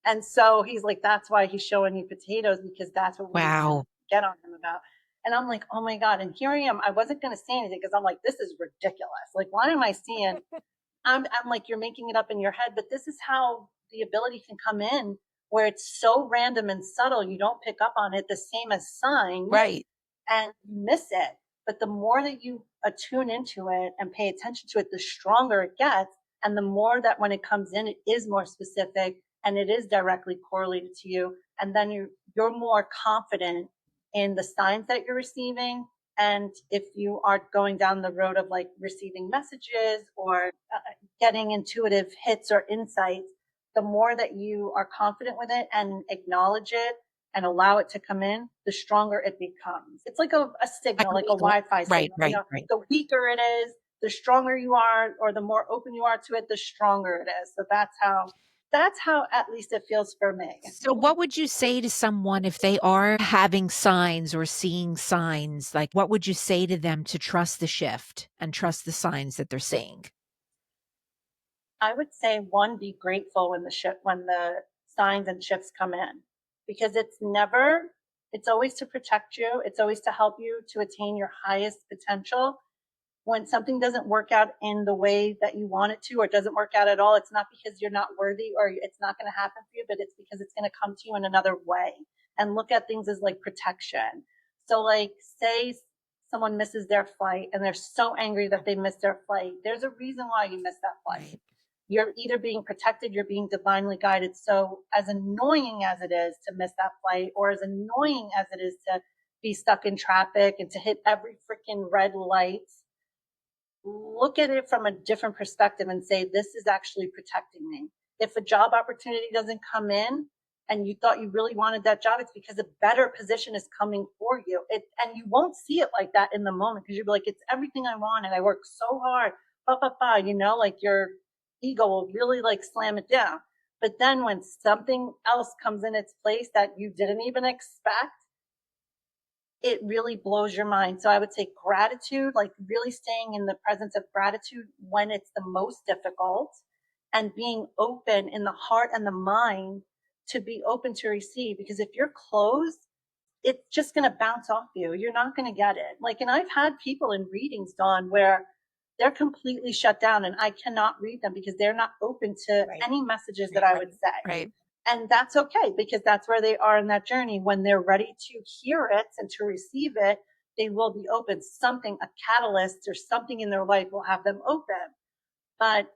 And so he's like, that's why he's showing you potatoes, because that's what we used to Wow. get on him about. And I'm like, oh my God. And here I am. I wasn't going to say anything because I'm like, this is ridiculous. Like, why am I seeing? I'm like, you're making it up in your head, but this is how the ability can come in, where it's so random and subtle. You don't pick up on it the same as signs, Right. and you miss it. But the more that you attune into it and pay attention to it, the stronger it gets. And the more that when it comes in, it is more specific and it is directly correlated to you. And then you're more confident in the signs that you're receiving. And if you are going down the road of like receiving messages or getting intuitive hits or insights, the more that you are confident with it and acknowledge it and allow it to come in, the stronger it becomes. It's like a signal, like a Wi-Fi Right, signal. right, right. The weaker it is, the stronger you are, or the more open you are to it, the stronger it is. So that's how at least it feels for me. So what would you say to someone if they are having signs or seeing signs? Like, what would you say to them to trust the shift and trust the signs that they're seeing? I would say one, be grateful when the signs and shifts come in, because it's always to protect you. It's always to help you to attain your highest potential. When something doesn't work out in the way that you want it to, or doesn't work out at all, it's not because you're not worthy or it's not going to happen for you, but it's because it's going to come to you in another way. And look at things as like protection. So like, say someone misses their flight and they're so angry that they missed their flight. There's a reason why you missed that flight. Right. You're either being protected, you're being divinely guided. So as annoying as it is to miss that flight, or as annoying as it is to be stuck in traffic and to hit every freaking red light, look at it from a different perspective and say, this is actually protecting me. If a job opportunity doesn't come in and you thought you really wanted that job, it's because a better position is coming for you. And you won't see it like that in the moment, because you'll be like, it's everything I wanted. I worked so hard, like your ego will really like slam it down. But then when something else comes in its place that you didn't even expect, it really blows your mind. So I would say gratitude, like really staying in the presence of gratitude when it's the most difficult, and being open in the heart and the mind to be open to receive. Because if you're closed, it's just going to bounce off you. You're not going to get it. Like, and I've had people in readings, Dawn, where they're completely shut down and I cannot read them because they're not open to Right. any messages that I would say. Right. And that's okay, because that's where they are in that journey. When they're ready to hear it and to receive it, they will be open. Something, a catalyst or something in their life will have them open. But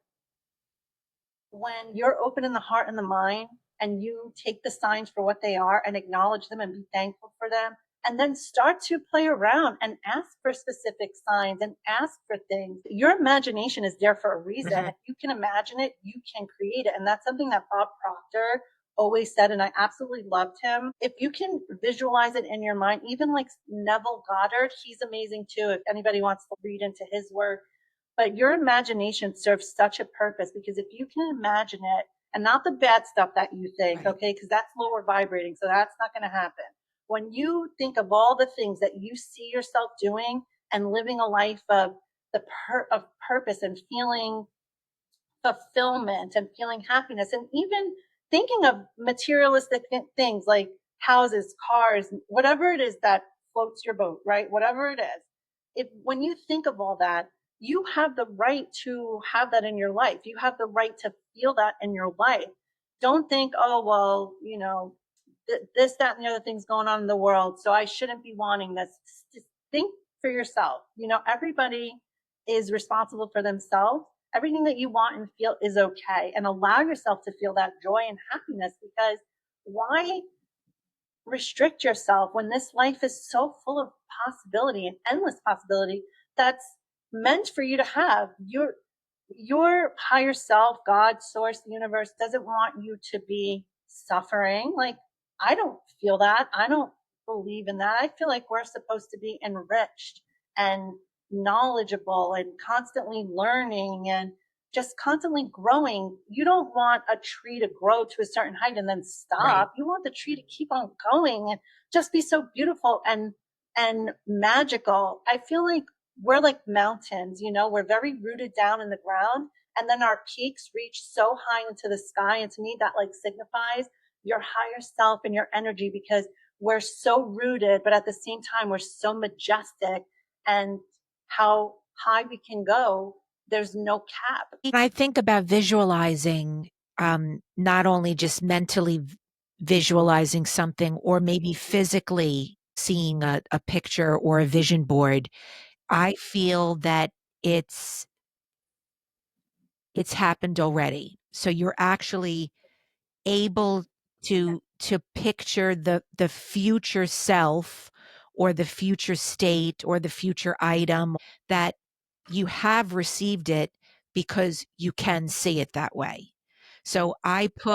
when you're open in the heart and the mind, and you take the signs for what they are and acknowledge them and be thankful for them, and then start to play around and ask for specific signs and ask for things. Your imagination is there for a reason. Mhm. If you can imagine it, you can create it. And that's something that Bob Proctor always said, and I absolutely loved him. If you can visualize it in your mind, even like Neville Goddard, he's amazing too. If anybody wants to read into his work, but your imagination serves such a purpose, because if you can imagine it, and not the bad stuff that you think, Right. okay, because that's lower vibrating, so that's not going to happen. When you think of all the things that you see yourself doing and living a life of of purpose and feeling fulfillment and feeling happiness, and even thinking of materialistic things like houses, cars, whatever it is that floats your boat, right? Whatever it is. If when you think of all that, you have the right to have that in your life. You have the right to feel that in your life. Don't think, oh, well, this, that, and the other things going on in the world, so I shouldn't be wanting this. Just think for yourself. Everybody is responsible for themselves. Everything that you want and feel is okay, and allow yourself to feel that joy and happiness, because why restrict yourself when this life is so full of possibility and endless possibility that's meant for you to have? Your higher self, God, source, the universe, doesn't want you to be suffering. Like, I don't feel that. I don't believe in that. I feel like we're supposed to be enriched and knowledgeable and constantly learning and just constantly growing. You don't want a tree to grow to a certain height and then stop. Right. You want the tree to keep on going and just be so beautiful and magical. I feel like we're like mountains, we're very rooted down in the ground, and then our peaks reach so high into the sky. And to me, that like signifies your higher self and your energy, because we're so rooted, but at the same time, we're so majestic, and how high we can go, there's no cap. And I think about visualizing, not only just mentally visualizing something or maybe physically seeing a picture or a vision board. I feel that it's it's happened already. So you're actually able to picture the future self or the future state or the future item, that you have received it because you can see it that way. So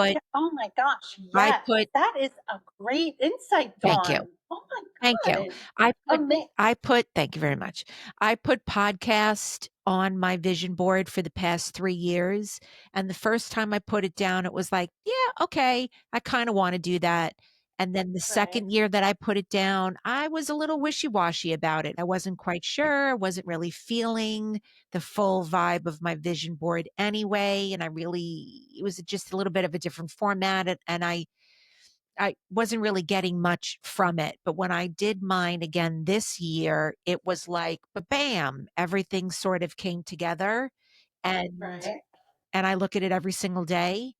Yeah, oh my gosh, I yes. put That is a great insight, thank you. Dawn. Oh Thank my you. god. I put Ama I put thank you very much. I put podcast on my vision board for the past 3 years, and the first time I put it down, it was like, "Yeah, okay, I kinda wanna do that." And then the Right, second year that I put it down, I was a little wishy-washy about it. I wasn't quite sure, wasn't really feeling the full vibe of my vision board anyway, and I really it was just a little bit of a different format, and I wasn't really getting much from it, but when I did mine again this year, it was like, ba-bam, everything sort of came together, and right. and I look at it every single day,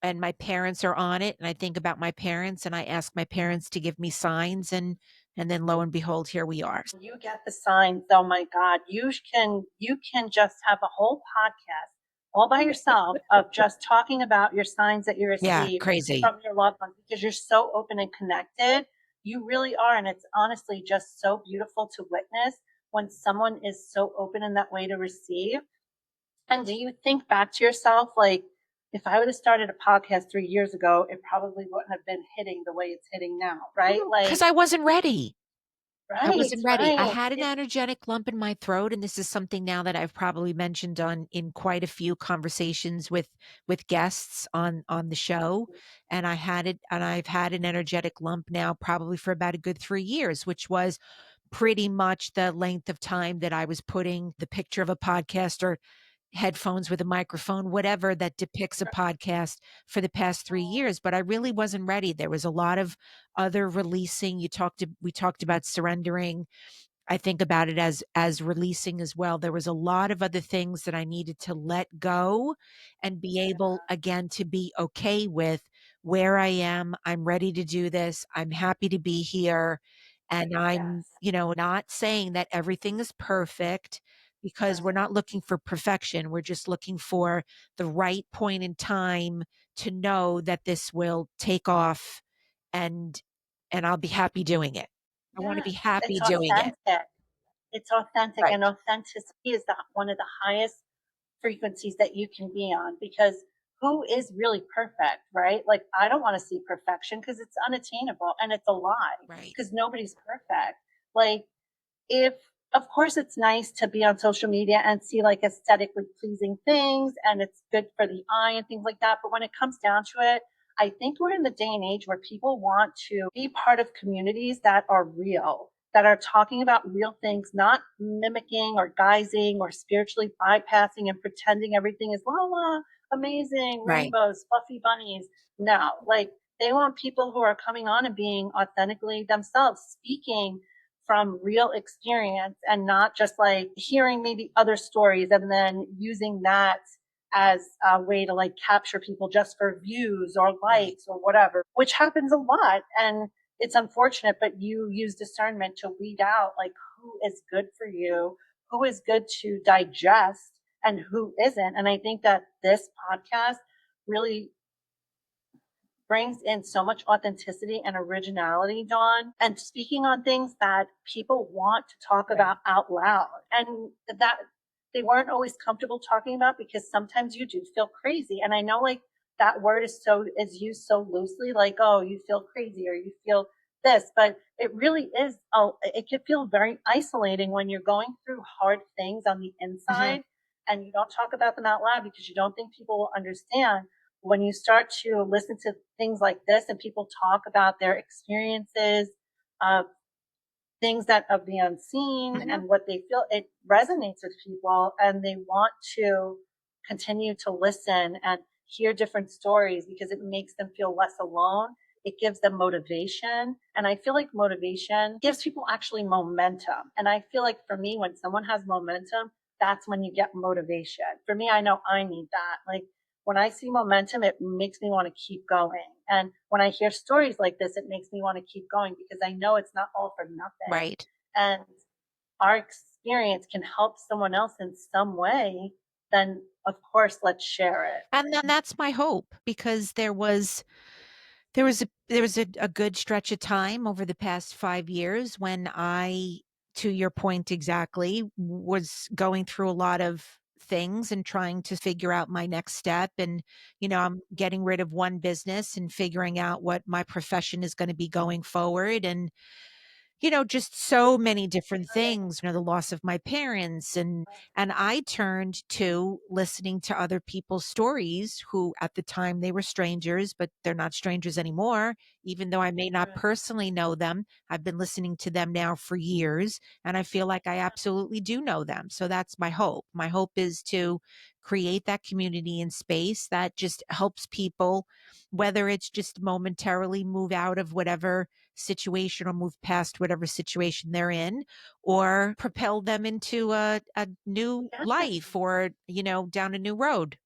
and my parents are on it, and I think about my parents, and I ask my parents to give me signs, and then lo and behold, here we are. You get the signs, oh my god. You can just have a whole podcast all by yourself of just talking about your signs that you Yeah, receive crazy. from your loved ones because you're so open and connected. You really are, and it's honestly just so beautiful to witness when someone is so open in that way to receive. And do you think back to yourself, like, if I would have started a podcast 3 years ago, it probably wouldn't have been hitting the way it's hitting now, right? Because Like, I wasn't ready. I right, wasn't ready. I right. had an energetic lump in my throat, and this is something now that I've probably mentioned on in quite a few conversations with guests on the show, and I've had an energetic lump now probably for about a good 3 years, which was pretty much the length of time that I was putting the picture of a podcast or headphones with a microphone, whatever that depicts a podcast for the past 3 years, but I really wasn't ready. There was a lot of other releasing. We talked about surrendering. I think about it as releasing as well. There was a lot of other things that I needed to let go and be able again to be okay with where I am. I'm ready to do this. I'm happy to be here. And I'm, Yes, not saying that everything is perfect because we're right. not looking for perfection. We're just looking for the right point in time to know that this will take off and I'll be happy doing it. I want to be Yes, happy it's doing it. authentic. It's authentic, Right. and authenticity is one of the highest frequencies that you can be on because who is really perfect, right? Like, I don't want to see perfection because it's unattainable and it's a lie Right. because nobody's perfect. Like, if of course it's nice to be on social media and see like aesthetically pleasing things and it's good for the eye and things like that, but when it comes down to it, I think we're in the day and age where people want to be part of communities that are real, that are talking about real things, not mimicking or guising or spiritually bypassing and pretending everything is la la amazing Right. rainbows fluffy bunnies. No, like, they want people who are coming on and being authentically themselves, speaking from real experience and not just like hearing maybe other stories and then using that as a way to like capture people just for views or Right. likes or whatever, which happens a lot. And it's unfortunate, but you use discernment to weed out like who is good for you, who is good to digest, and who isn't. And I think that this podcast really brings in so much authenticity and originality, Dawn, and speaking on things that people want to talk Right. about out loud and that they weren't always comfortable talking about because sometimes you do feel crazy. And I know like that word is used so loosely, like, oh, you feel crazy or you feel this, but it really is, oh, it can feel very isolating when you're going through hard things on the Mhm. inside and you don't talk about them out loud because you don't think people will understand. When you start to listen to things like this and people talk about their experiences of things that of the unseen Mhm. and what they feel, it resonates with people and they want to continue to listen and hear different stories because it makes them feel less alone. It gives them motivation. And I feel like motivation gives people actually momentum. And I feel like for me, when someone has momentum, that's when you get motivation. For me, I know I need that. Like, when I see momentum, it makes me want to keep going. And when I hear stories like this, it makes me want to keep going because I know it's not all for nothing. Right. And our experience can help someone else in some way, then of course, let's share it. And then that's my hope because there was a good stretch of time over the past 5 years when I, to your point exactly, was going through a lot of things and trying to figure out my next step. And, I'm getting rid of one business and figuring out what my profession is going to be going forward. And just so many different things, the loss of my parents, and I turned to listening to other people's stories who at the time they were strangers, but they're not strangers anymore, even though I may not Right. personally know them. I've been listening to them now for years, and I feel like I absolutely do know them. So that's my hope. My hope is to create that community and space that just helps people, whether it's just momentarily move out of whatever situation or move past whatever situation they're in, or propel them into a new Yes. life, or, down a new road.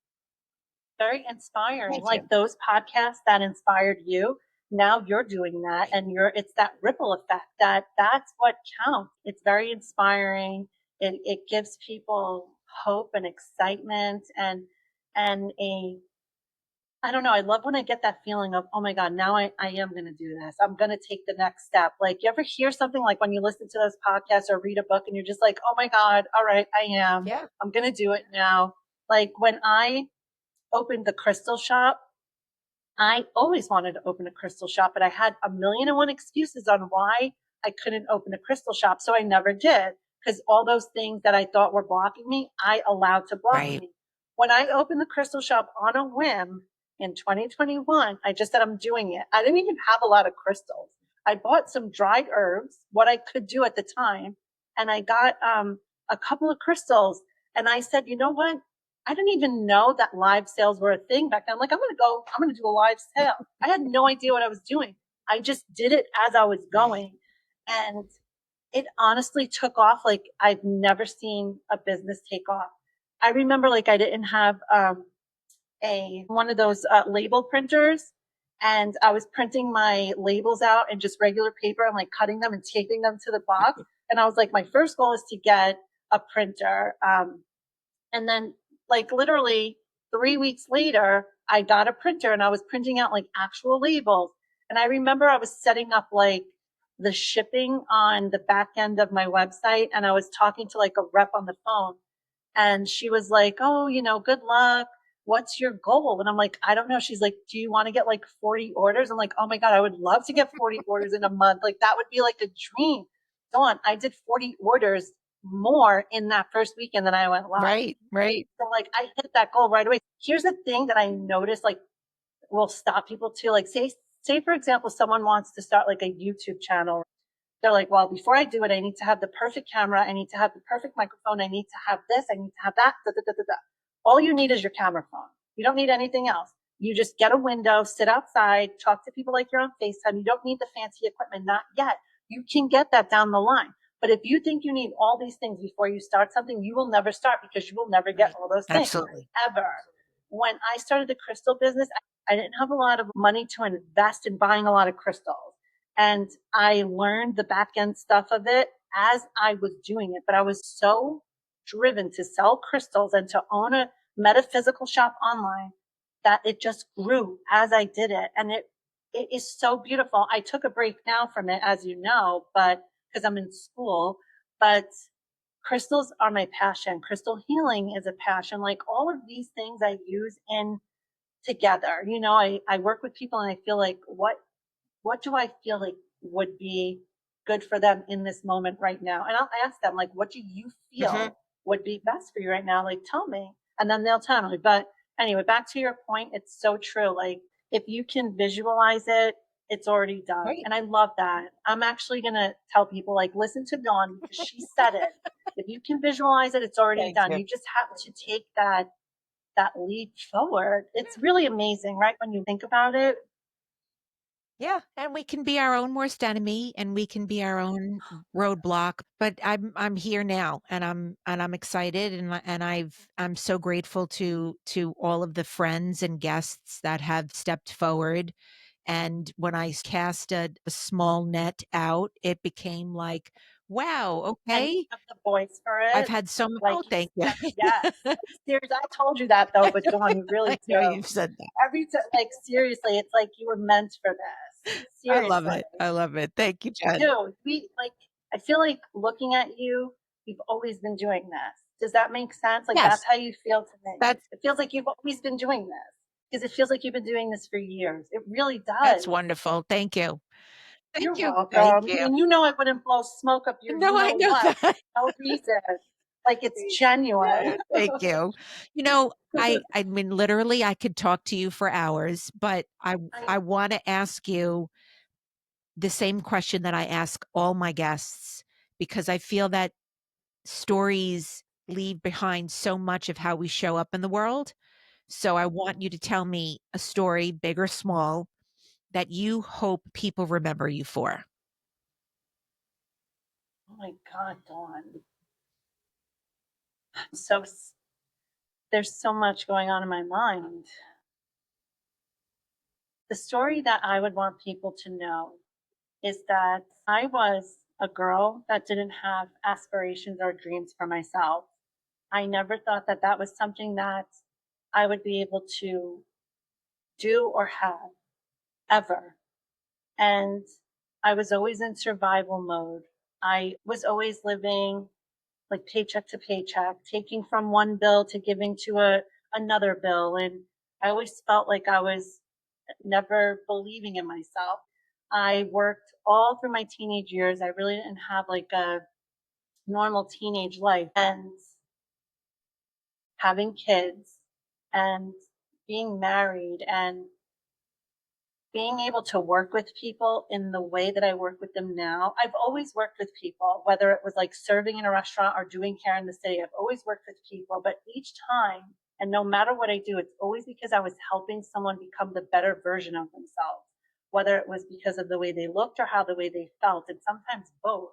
Very inspiring. Thank you. Like those podcasts that inspired you, now you're doing that, and it's that ripple effect that's what counts. It's very inspiring. It gives people hope and excitement, and a I don't know. I love when I get that feeling of, oh my God, now I am going to do this. I'm going to take the next step. Like, you ever hear something like when you listen to those podcasts or read a book and you're just like, oh my God, all right, I am. Yeah. I'm going to do it now. Like when I opened the crystal shop, I always wanted to open a crystal shop, but I had a million and one excuses on why I couldn't open a crystal shop. So I never did, because all those things that I thought were blocking me, I allowed to block Right. me. When I opened the crystal shop on a whim in 2021, I just said, I'm doing it. I didn't even have a lot of crystals. I bought some dried herbs, what I could do at the time, and I got a couple of crystals. And I said, you know what? I didn't even know that live sales were a thing back then. I'm like, I'm going to do a live sale. I had no idea what I was doing. I just did it as I was Right. going. And it honestly took off like I've never seen a business take off. I remember like I didn't have a one of those label printers, and I was printing my labels out in just regular paper and like cutting them and taping them to the box. And I was like, my first goal is to get a printer. And then, like, literally 3 weeks later, I got a printer and I was printing out like actual labels. And I remember I was setting up like the shipping on the back end of my website, and I was talking to like a rep on the phone, and she was like, oh, good luck. What's your goal? And I'm like, I don't know. She's like, do you want to get like 40 orders? I'm like, oh my God, I would love to get 40 orders in a month. Like, that would be like a dream. Dawn, I did 40 orders more in that first weekend than I went live. Right. Right. So like I hit that goal right away. Here's the thing that I noticed like will stop people too. Like say for example, someone wants to start like a YouTube channel. They're like, well, before I do it, I need to have the perfect camera. I need to have the perfect microphone. I need to have this. I need to have that. Da, da, da, da, da. All you need is your camera phone. You don't need anything else. You just get a window, sit outside, talk to people like you're on FaceTime. You don't need the fancy equipment, not yet. You can get that down the line. But if you think you need all these things before you start something, you will never start, because you will never get Right. all those things Absolutely. ever. When I started the crystal business, I didn't have a lot of money to invest in buying a lot of crystals. And I learned the back end stuff of it as I was doing it. But I was so driven to sell crystals and to own a metaphysical shop online that it just grew as I did it. And it is so beautiful. I took a break now from it, as you know, but because I'm in school, but crystals are my passion. Crystal healing is a passion. Like all of these things I use in together. I work with people and I feel like what do I feel like would be good for them in this moment right now? And I'll ask them, like, what do you Hmm. feel would be best for you right now? Like, tell me. And then they'll tell me. But anyway, back to your point, it's so true. Like, if you can visualize it, it's already done. Right. And I love that. I'm actually going to tell people, like, listen to Dawn because she said it. If you can visualize it, it's already Thank done. you. You just have to take that leap forward. It's really amazing, right? When you think about it. Yeah, and we can be our own worst enemy, and we can be our own roadblock, but I'm here now, and I'm excited, I'm so grateful to all of the friends and guests that have stepped forward. And when I cast a small net out, it became like, wow, And you okay. have the voice for I've it. had some. Like Oh, you thank you. said, yes. Like, seriously, I told you that though, but Dawn, you I really know do. you've said that. Every time, like seriously, it's like you were meant for this. I love Seriously, it. I love it. Thank you, Jen. dude. We like. I feel like looking at you, you've always been doing this. Does that make sense? Like, that's Yes, how you feel to me. that's It feels like you've always been doing this because it feels like you've been doing this for years. It really that's does. wonderful. Thank you. Thank You're you. Thank welcome. you. And you know I wouldn't blow smoke up your No, you I know know what that. for no reason. Like, it's genuine. Thank you. I mean, literally, I could talk to you for hours, but I I want to ask you the same question that I ask all my guests because I feel that stories leave behind so much of how we show up in the world. So I want you to tell me a story, big or small, that you hope people remember you for. oh my God, Dawn. So there's so much going on in my mind. The story that I would want people to know is that I was a girl that didn't have aspirations or dreams for myself. I never thought that that was something that I would be able to do or have ever. And I was always in survival mode. I was always living like paycheck to paycheck, taking from one bill to giving to another bill. And I always felt like I was never believing in myself. I worked all through my teenage years. I really didn't have like a normal teenage life. And having kids and being married and being able to work with people in the way that I work with them now. I've always worked with people, whether it was like serving in a restaurant or doing care in the city. I've always worked with people, but each time, and no matter what I do, it's always because I was helping someone become the better version of themselves, whether it was because of the way they looked or how the way they felt, and sometimes both.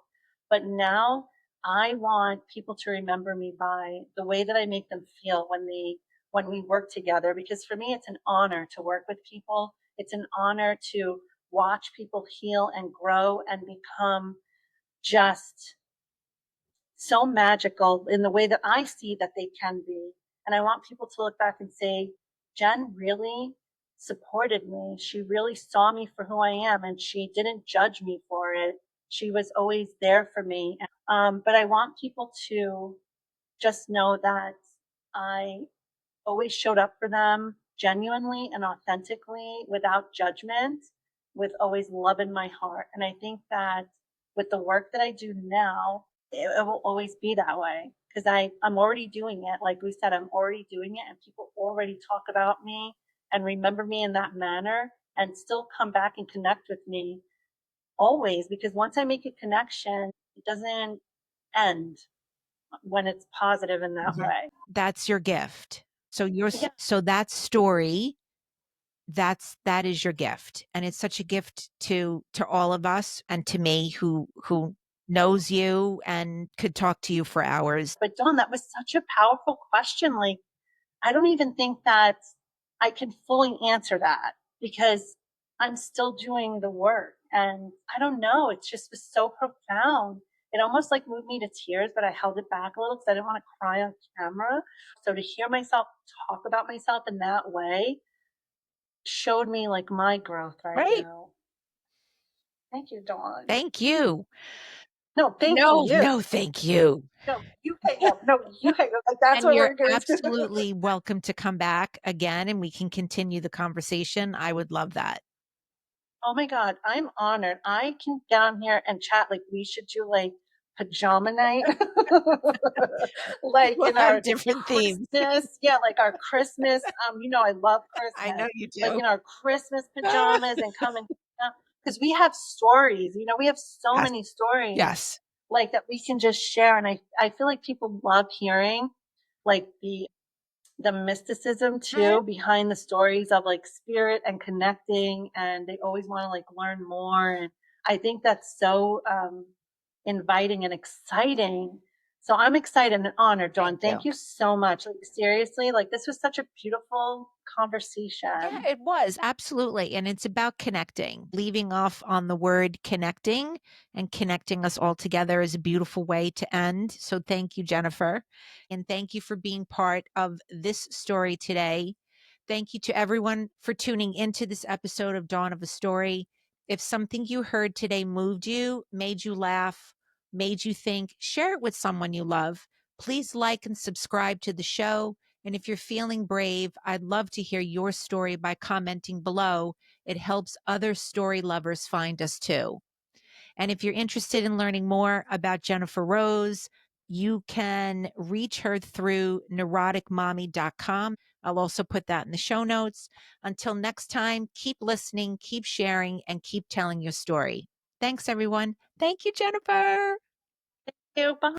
But now I want people to remember me by the way that I make them feel when we work together, because for me it's an honor to work with people. It's an honor to watch people heal and grow and become just so magical in the way that I see that they can be. And I want people to look back and say, Jen really supported me. She really saw me for who I am and she didn't judge me for it. She was always there for me. But I want people to just know that I always showed up for them genuinely and authentically without judgment, with always love in my heart. And I think that with the work that I do now, it will always be that way because I'm already doing it. Like we said, I'm already doing it, and people already talk about me and remember me in that manner and still come back and connect with me always, because once I make a connection, it doesn't end when it's positive in that Mhm. way. That's your gift. So Yeah, so that story, that is your gift. And it's such a gift to all of us and to me who knows you and could talk to you for hours. but Dawn, that was such a powerful question. Like, I don't even think that I can fully answer that because I'm still doing the work. And I don't know, it just was so profound. It almost like moved me to tears, but I held it back a little because I didn't want to cry on camera. So to hear myself talk about myself in that way showed me like my growth right Right? now. Thank you, Dawn. Thank you. No, thank No, you. no, thank you. No, you hang up. No, you hang up. Like, that's And what you're we're going to do. absolutely welcome to come back again and we can continue the conversation. I would love that. Oh my God, I'm honored. I can get on here and chat. Like, we should do like pajama night, like We'll in have our different themes. Christmas. Yeah, like our Christmas. I love I know Christmas. you Like do. in our Christmas Ah, pajamas and come and because we have stories. We have so yes, many stories yes. like that we can just share. And I feel like people love hearing like the mysticism Mhm. too behind the stories of like spirit and connecting, and they always want to like learn more. And I think that's so inviting and exciting. So I'm excited and honored, Dawn. Thank you. Thank you so much. Like, seriously, like this was such a beautiful Yeah, conversation. it was absolutely. And it's about connecting. Leaving off on the word connecting and connecting us all together is a beautiful way to end. So thank you, Jennifer. And thank you for being part of this story today. Thank you to everyone for tuning into this episode of Dawn of a Story. If something you heard today moved you, made you laugh, made you think, share it with someone you love. Please like and subscribe to the show. And if you're feeling brave, I'd love to hear your story by commenting below. It helps other story lovers find us too. And if you're interested in learning more about Jennifer Rose, you can reach her through neuroticmommy.com. I'll also put that in the show notes. Until next time, keep listening, keep sharing, and keep telling your story. Thanks, everyone. Thank you, Jennifer. Bye.